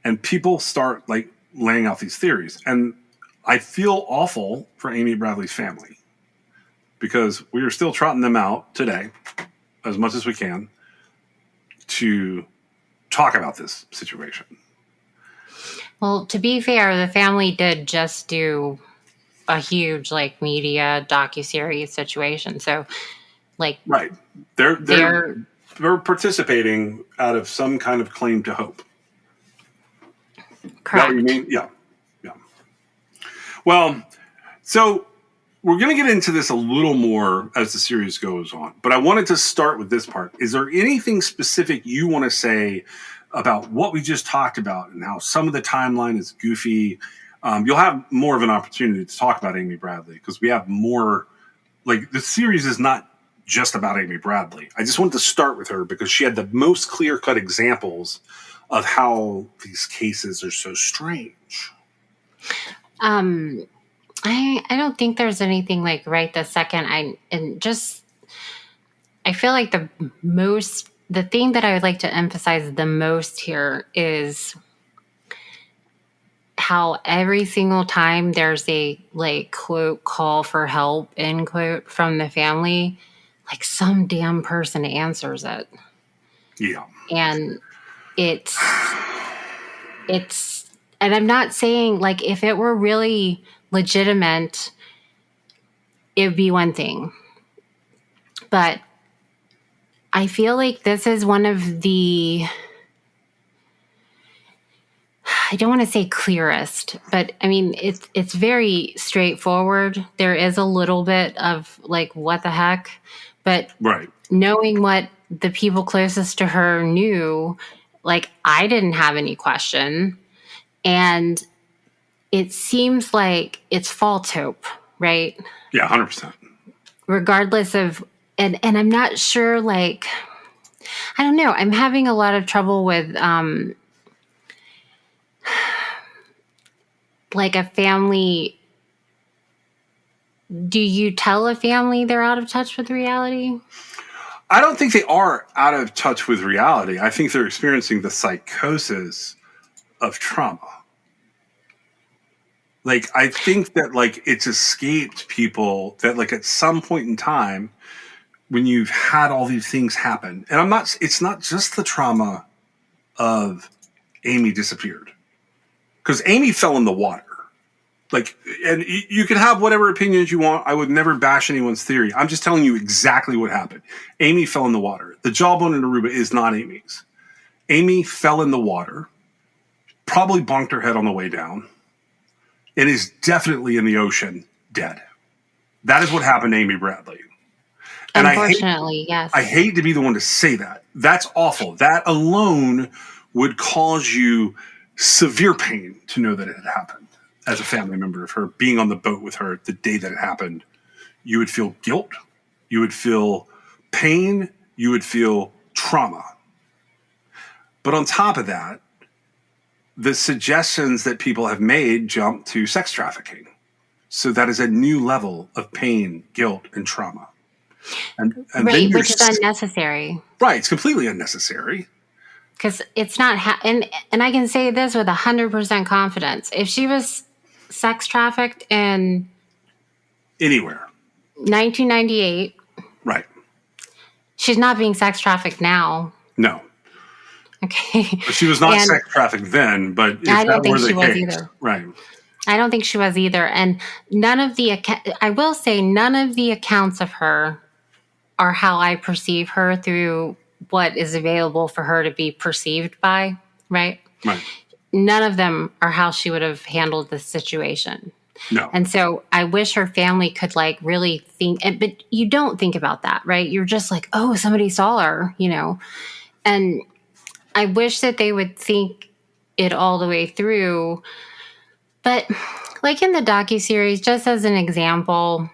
And people start, like, laying out these theories. And I feel awful for Amy Bradley's family, because we are still trotting them out today as much as we can to talk about this situation. Well, to be fair, the family did just do a huge, like, media docuseries situation. So, like, right, they're participating out of some kind of claim to hope. Correct. That, you mean? Yeah. Well, so we're going to get into this a little more as the series goes on, but I wanted to start with this part. Is there anything specific you want to say about what we just talked about and how some of the timeline is goofy? You'll have more of an opportunity to talk about Amy Bradley, because we have more. Like, the series is not just about Amy Bradley. I just wanted to start with her because she had the most clear-cut examples of how these cases are so strange. I don't think there's anything, like, right this second. I feel like the thing that I would like to emphasize the most here is how every single time there's a, like, quote, call for help, end quote, from the family, like, some damn person answers it. Yeah. And it's, and I'm not saying, like, if it were really legitimate, it would be one thing. But I feel like this is one of the, I don't want to say clearest, but I mean, it's very straightforward. There is a little bit of, like, what the heck, but right. Knowing what the people closest to her knew, like, I didn't have any question. And it seems like it's false hope, right? Yeah, 100%. Regardless of, and I'm not sure, like, I don't know. I'm having a lot of trouble with, like, a family. Do you tell a family they're out of touch with reality? I don't think they are out of touch with reality. I think they're experiencing the psychosis of trauma. Like, I think that, like, it's escaped people that, like, at some point in time, when you've had all these things happen, and it's not just the trauma of Amy disappeared, because Amy fell in the water. Like, and you can have whatever opinions you want. I would never bash anyone's theory. I'm just telling you exactly what happened. Amy fell in the water. The jawbone in Aruba is not Amy's. Amy fell in the water, probably bonked her head on the way down, and is definitely in the ocean, dead. That is what happened to Amy Bradley. And Unfortunately, yes. I hate to be the one to say that. That's awful. That alone would cause you severe pain to know that it had happened. As a family member of her, being on the boat with her the day that it happened, you would feel guilt, you would feel pain, you would feel trauma. But on top of that, the suggestions that people have made jump to sex trafficking. So that is a new level of pain, guilt, and trauma. And right, which is unnecessary. Right, it's completely unnecessary. Because it's not, and I can say this with 100% confidence. If she was sex trafficked in anywhere 1998, right, she's not being sex trafficked now. No. Okay. But she was not sex trafficked then, but if I don't that think were the she was case, either. right. I don't think she was either. And none of the accounts of her are how I perceive her through what is available for her to be perceived by, right? Right. None of them are how she would have handled the situation. No. And so I wish her family could like really think, but you don't think about that, right? You're just like, oh, somebody saw her, you know? And I wish that they would think it all the way through. But like in the docuseries, just as an example,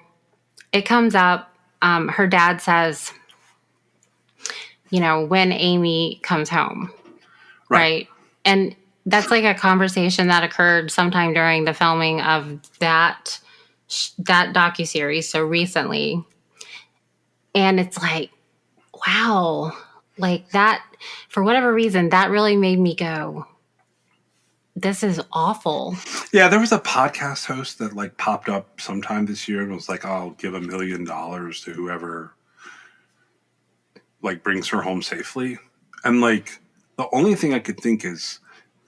it comes up, her dad says, you know, when Amy comes home, right? And that's like a conversation that occurred sometime during the filming of that docuseries, so recently. And it's like, wow, like that, for whatever reason, that really made me go, this is awful. Yeah, there was a podcast host that like popped up sometime this year and was like, I'll give $1 million to whoever like brings her home safely. And like the only thing I could think is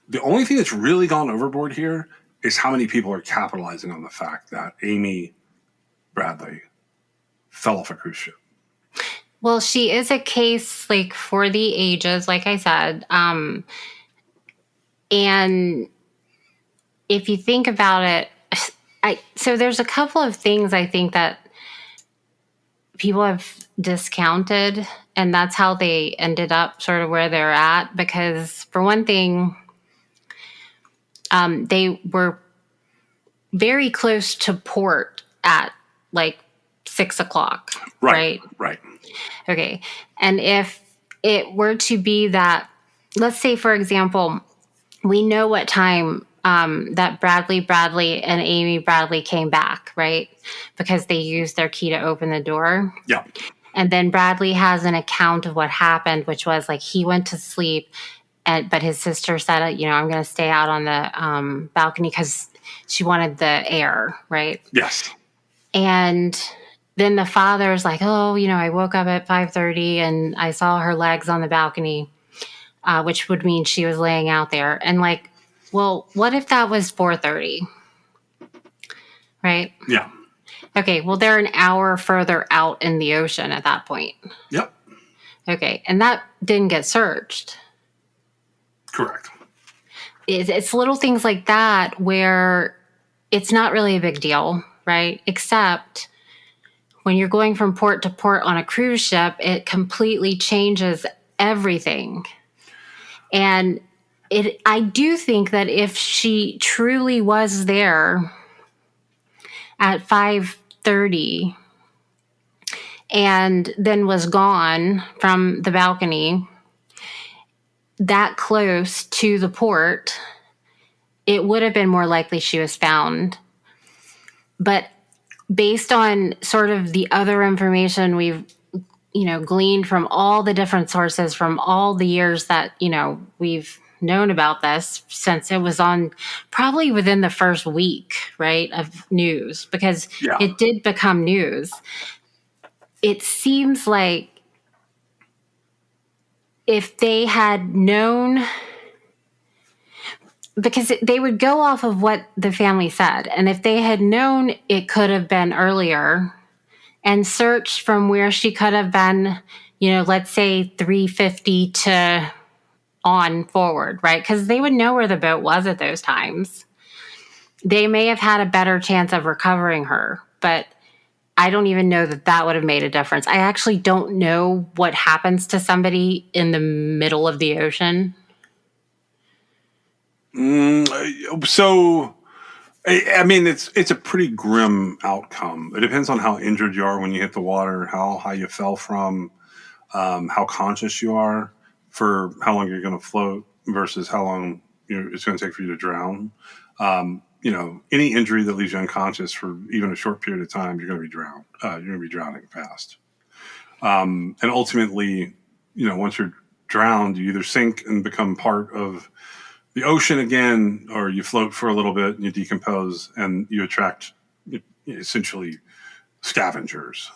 the only thing that's really gone overboard here is how many people are capitalizing on the fact that Amy Bradley fell off a cruise ship. Well, she is a case like for the ages, like I said. And if you think about it, so there's a couple of things I think that people have discounted, and that's how they ended up sort of where they're at. Because for one thing, they were very close to port at like 6 o'clock. Right. Okay. And if it were to be that, let's say, for example, we know what time that Bradley and Amy Bradley came back, right? Because they used their key to open the door. Yeah. And then Bradley has an account of what happened, which was like he went to sleep, but his sister said, you know, I'm going to stay out on the balcony because she wanted the air, right? Yes. And then the father's like, oh, you know, I woke up at 5:30 and I saw her legs on the balcony, which would mean she was laying out there. And like, well, what if that was 4:30? Right? Yeah. Okay, well, they're an hour further out in the ocean at that point. Yep. Okay, and that didn't get searched. Correct. It's little things like that where it's not really a big deal, right? Except when you're going from port to port on a cruise ship, it completely changes everything. And I do think that if she truly was there at 5:30 and then was gone from the balcony that close to the port, it would have been more likely she was found. But based on sort of the other information we've, you know, gleaned from all the different sources from all the years that, you know, we've known about this since it was on probably within the first week, right, of news, because Yeah. it did become news. It seems like if they had known, because they would go off of what the family said, and if they had known it could have been earlier and searched from where she could have been, let's say 350 to on forward, right? Because they would know where the boat was at those times. They may have had a better chance of recovering her, but I don't even know that would have made a difference. I actually don't know what happens to somebody in the middle of the ocean. So, I mean, it's a pretty grim outcome. It depends on how injured you are when you hit the water, how high you fell from, how conscious you are, for how long you're going to float versus how long it's going to take for you to drown. Any injury that leaves you unconscious for even a short period of time, you're going to be drowned. You're going to be drowning fast. And ultimately, once you're drowned, you either sink and become part of the ocean again, or you float for a little bit and you decompose and you attract essentially scavengers.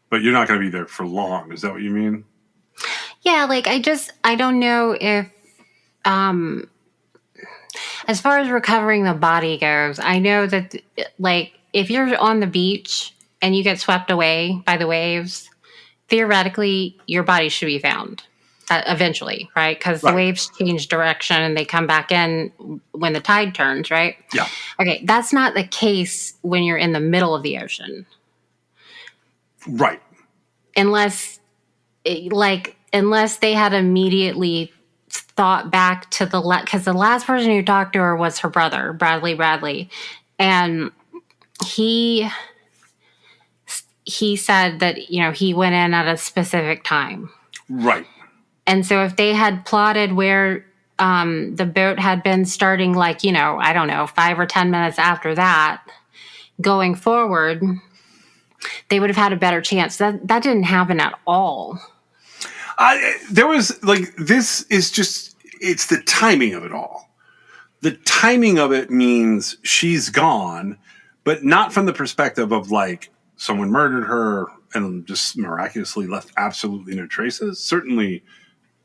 But you're not going to be there for long. Is that what you mean? Yeah, like I don't know if, as far as recovering the body goes, I know that like if you're on the beach and you get swept away by the waves, theoretically your body should be found eventually, right? Because the waves change direction and they come back in when the tide turns, right? Yeah. Okay, that's not the case when you're in the middle of the ocean. Right. Unless they had immediately thought back to because the last person who talked to her was her brother, Bradley. And he said that, he went in at a specific time. Right. And so if they had plotted where the boat had been starting, I don't know, 5 or 10 minutes after that, going forward, they would have had a better chance. That didn't happen at all. This is just, it's the timing of it all. The timing of it means she's gone, but not from the perspective of someone murdered her and just miraculously left absolutely no traces. Certainly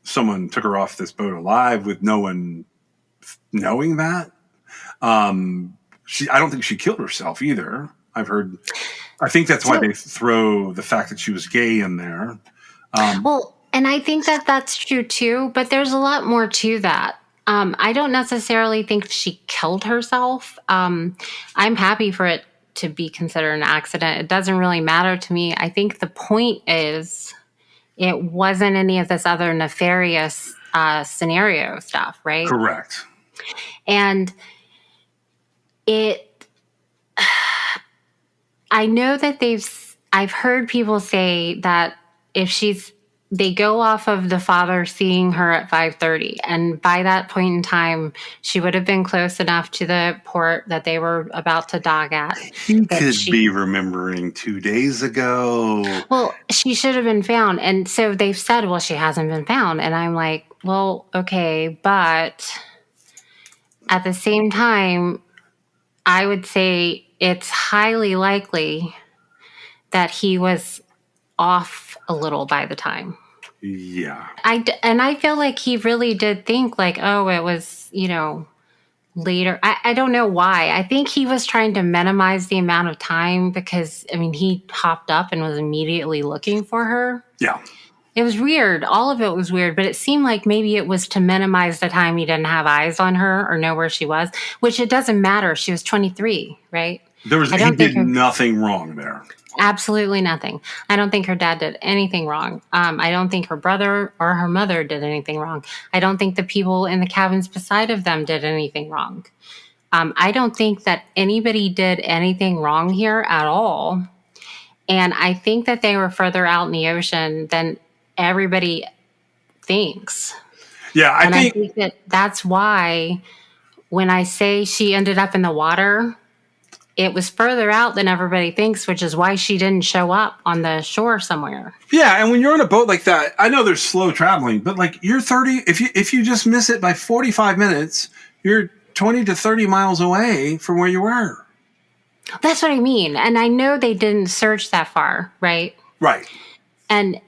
someone took her off this boat alive with no one knowing that. I don't think she killed herself either. I think that's why they throw the fact that she was gay in there. And I think that that's true too, but there's a lot more to that. I don't necessarily think she killed herself. I'm happy for it to be considered an accident. It doesn't really matter to me. I think the point is it wasn't any of this other nefarious scenario stuff, right? Correct. And I know that I've heard people say that they go off of the father seeing her at 5:30, and by that point in time, she would have been close enough to the port that they were about to dock at. He could be remembering 2 days ago. Well, she should have been found, and so they've said, well, she hasn't been found, and I'm like, well, okay, but at the same time, I would say it's highly likely that he was off a little by the time. Yeah. I feel like he really did think it was, later. I don't know why. I think he was trying to minimize the amount of time because, he hopped up and was immediately looking for her. Yeah. It was weird. All of it was weird, but it seemed like maybe it was to minimize the time he didn't have eyes on her or know where she was, which it doesn't matter. She was 23, right? He did nothing wrong there. Absolutely nothing. I don't think her dad did anything wrong. I don't think her brother or her mother did anything wrong. I don't think the people in the cabins beside of them did anything wrong. I don't think that anybody did anything wrong here at all. And I think that they were further out in the ocean than everybody thinks. Yeah, I think that's why when I say she ended up in the water, it was further out than everybody thinks, which is why she didn't show up on the shore somewhere. Yeah, and when you're on a boat like that, I know there's slow traveling, but like you're 30, if you just miss it by 45 minutes, you're 20 to 30 miles away from where you were. That's what I mean. And I know they didn't search that far, right? Right. And,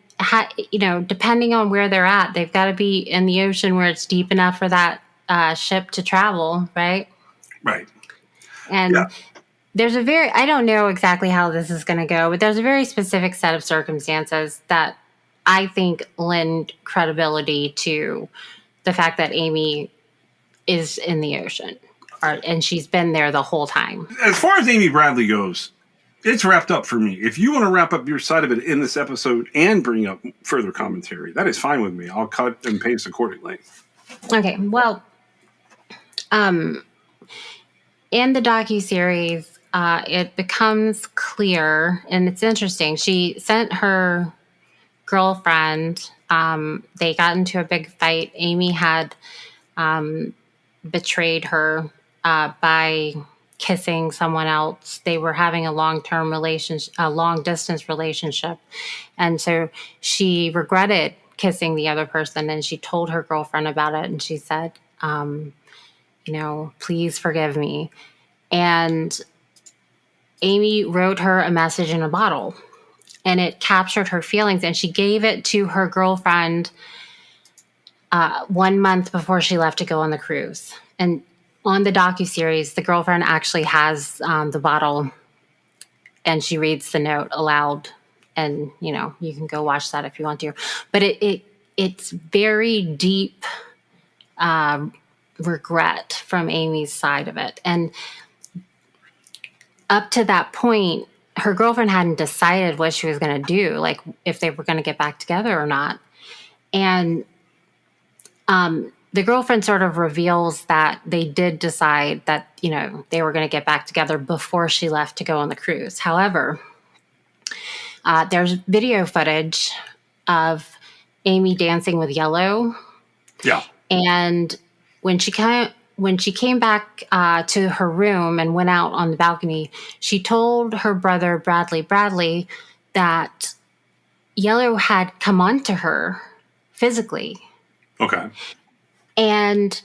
depending on where they're at, they've got to be in the ocean where it's deep enough for that ship to travel, right? Right. And Yeah. there's I don't know exactly how this is going to go, but there's a very specific set of circumstances that I think lend credibility to the fact that Amy is in the ocean and she's been there the whole time. As far as Amy Bradley goes, it's wrapped up for me. If you want to wrap up your side of it in this episode and bring up further commentary, that is fine with me. I'll cut and paste accordingly. Okay, well, in the docuseries, it becomes clear, and it's interesting. She sent her girlfriend. They got into a big fight. Amy had betrayed her by kissing someone else. They were having a long-term relationship, a long-distance relationship, and so she regretted kissing the other person, and she told her girlfriend about it, and she said, please forgive me. And Amy wrote her a message in a bottle, and it captured her feelings, and she gave it to her girlfriend 1 month before she left to go on the cruise. And on the docuseries, the girlfriend actually has the bottle, and she reads the note aloud. And, you can go watch that if you want to. But it's very deep regret from Amy's side of it. And up to that point, her girlfriend hadn't decided what she was going to do, like if they were going to get back together or not. And the girlfriend sort of reveals that they did decide that, they were going to get back together before she left to go on the cruise. However, there's video footage of Amy dancing with Yellow. Yeah. And when she came back to her room and went out on the balcony, she told her brother, Bradley, that Yellow had come onto her physically. Okay. And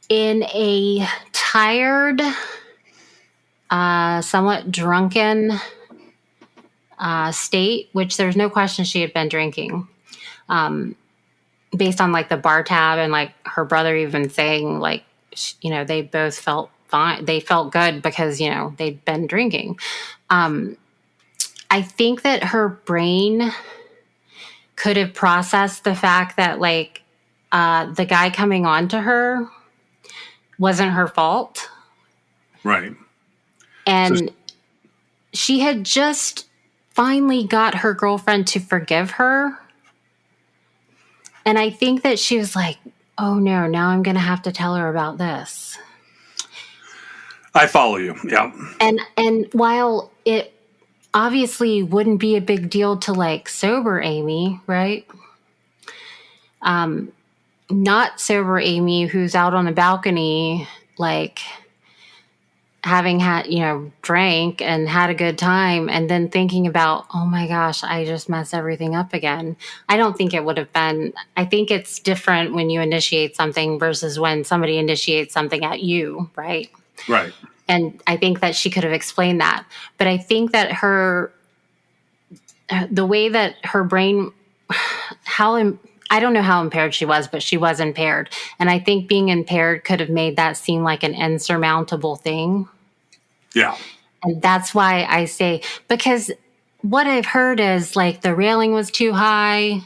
in a tired, somewhat drunken state, which there's no question she had been drinking, based on like the bar tab and like her brother even saying like, they both felt fine. They felt good because, they'd been drinking. I think that her brain could have processed the fact that like the guy coming on to her wasn't her fault. Right. And she had just finally got her girlfriend to forgive her. And I think that she was like, oh no, now I'm going to have to tell her about this. I follow you. Yeah. And while it obviously wouldn't be a big deal to like sober Amy, right? Not sober Amy, who's out on the balcony, like having had, drank and had a good time, and then thinking about, oh my gosh, I just messed everything up again. I don't think it would have been. I think it's different when you initiate something versus when somebody initiates something at you, right? Right. And I think that she could have explained that. But I think that the way that her brain, I don't know how impaired she was, but she was impaired. And I think being impaired could have made that seem like an insurmountable thing. Yeah. And that's why I say, because what I've heard is like the railing was too high.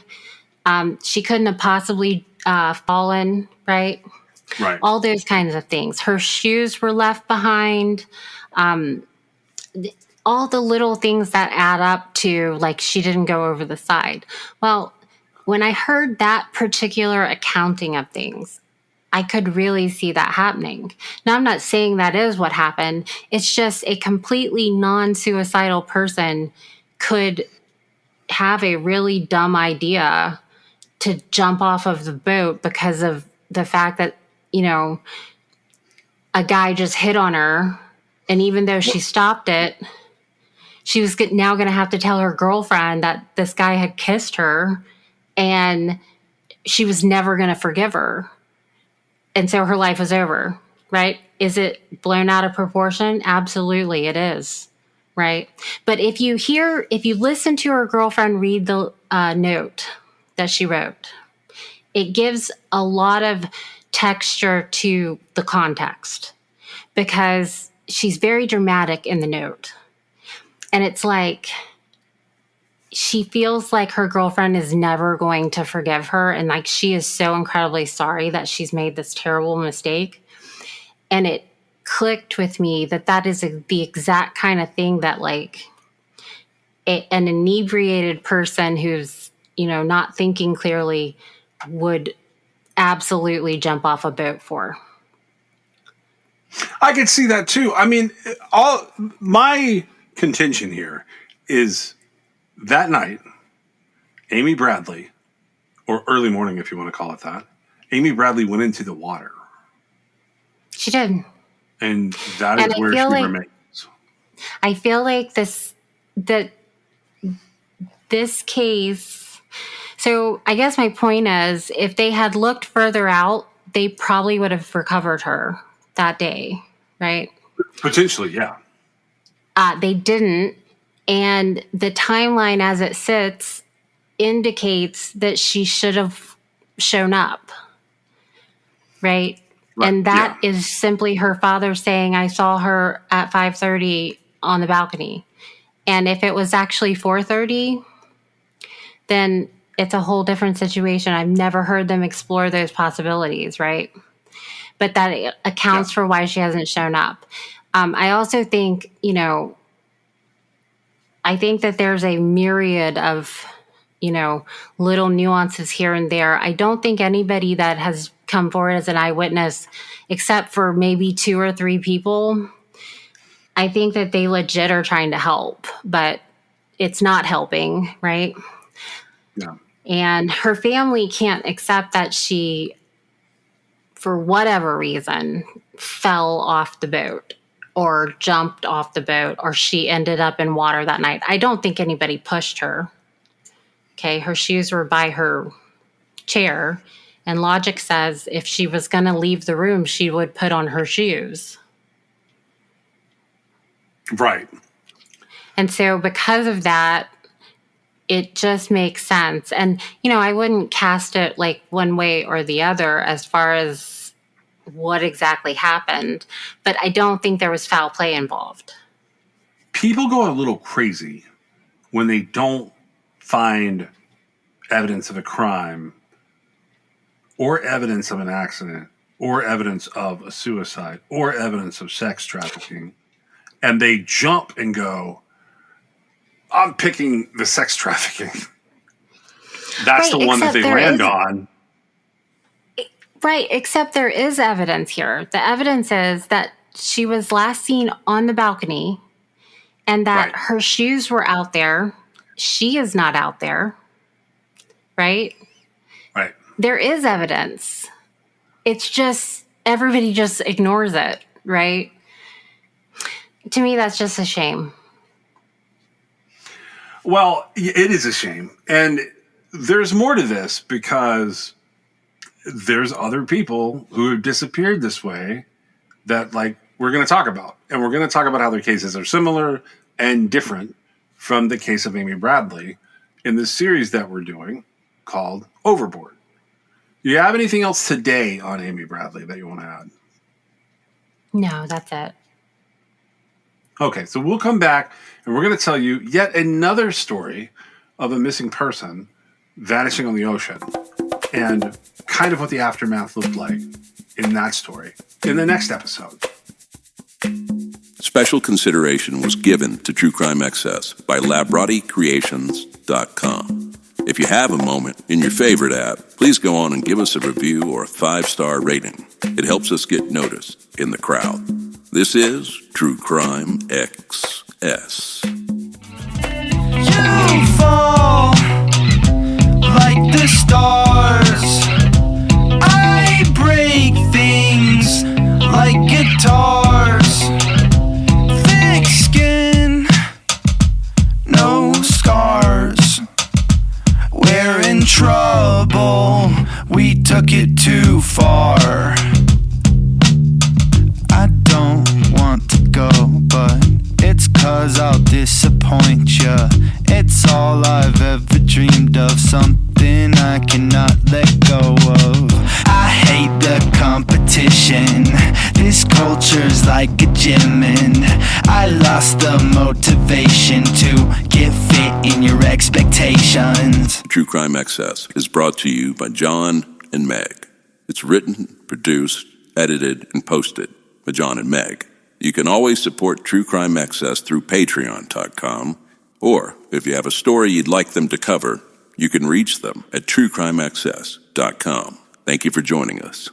She couldn't have possibly fallen, right? Right. All those kinds of things. Her shoes were left behind. All the little things that add up to like she didn't go over the side. Well, when I heard that particular accounting of things, I could really see that happening. Now, I'm not saying that is what happened. It's just a completely non-suicidal person could have a really dumb idea to jump off of the boat because of the fact that, a guy just hit on her And even though she stopped it, she was now going to have to tell her girlfriend that this guy had kissed her, and she was never going to forgive her. And so her life was over, right? Is it blown out of proportion? Absolutely, it is, right? But if you listen to her girlfriend read the note that she wrote, it gives a lot of texture to the context, because she's very dramatic in the note. And it's like she feels like her girlfriend is never going to forgive her. And like she is so incredibly sorry that she's made this terrible mistake. And it clicked with me that is the exact kind of thing that like an inebriated person who's, not thinking clearly would absolutely jump off a boat for. I could see that too. I mean, all my contention here is that night, Amy Bradley, or early morning if you want to call it that, Amy Bradley went into the water. She did. And that is where she remains. I feel like this case, so I guess my point is, if they had looked further out, they probably would have recovered her that day, right? Potentially, yeah. They didn't. And the timeline as it sits indicates that she should have shown up, right? And that is simply her father saying, I saw her at 5:30 on the balcony. And if it was actually 4:30, then it's a whole different situation. I've never heard them explore those possibilities, right? But that accounts for why she hasn't shown up. I also think, I think that there's a myriad of, little nuances here and there. I don't think anybody that has come forward as an eyewitness, except for maybe 2 or 3 people, I think that they legit are trying to help, but it's not helping, right? Yeah. And her family can't accept that she, for whatever reason, fell off the boat or jumped off the boat, or she ended up in water that night. I don't think anybody pushed her. Okay, her shoes were by her chair, and logic says if she was going to leave the room, she would put on her shoes. Right. And so because of that, it just makes sense. And, I wouldn't cast it like one way or the other as far as what exactly happened, but I don't think there was foul play involved. People go a little crazy when they don't find evidence of a crime or evidence of an accident or evidence of a suicide or evidence of sex trafficking. And they jump and go, I'm picking the sex trafficking. That's the one that they land on. Right, except there is evidence here. The evidence is that she was last seen on the balcony and that her shoes were out there. She is not out there. Right? Right. There is evidence. It's just everybody just ignores it, right? To me, that's just a shame. Well, it is a shame. And there's more to this because there's other people who have disappeared this way that we're going to talk about. And we're going to talk about how their cases are similar and different from the case of Amy Bradley in this series that we're doing called Overboard. Do you have anything else today on Amy Bradley that you want to add? No, that's it. Okay, so we'll come back and we're going to tell you yet another story of a missing person vanishing on the ocean and kind of what the aftermath looked like in that story in the next episode. Special consideration was given to True Crime Excess by LabrottieCreations.com. If you have a moment in your favorite app, please go on and give us a review or a 5-star rating. It helps us get noticed in the crowd. This is True Crime XS. You fall like the stars. I break things like guitars. took it too far. I don't want to go, but it's 'cause I'll disappoint ya. It's all I've ever dreamed of, something I cannot let go of. I hate the competition, this culture's like a gym, and I lost the motivation to get fit in your expectations. True Crime Excess is brought to you by John and Meg. It's written, produced, edited, and posted by John and Meg. You can always support True Crime Excess through patreon.com, or if you have a story you'd like them to cover, you can reach them at truecrimeaccess.com. Thank you for joining us.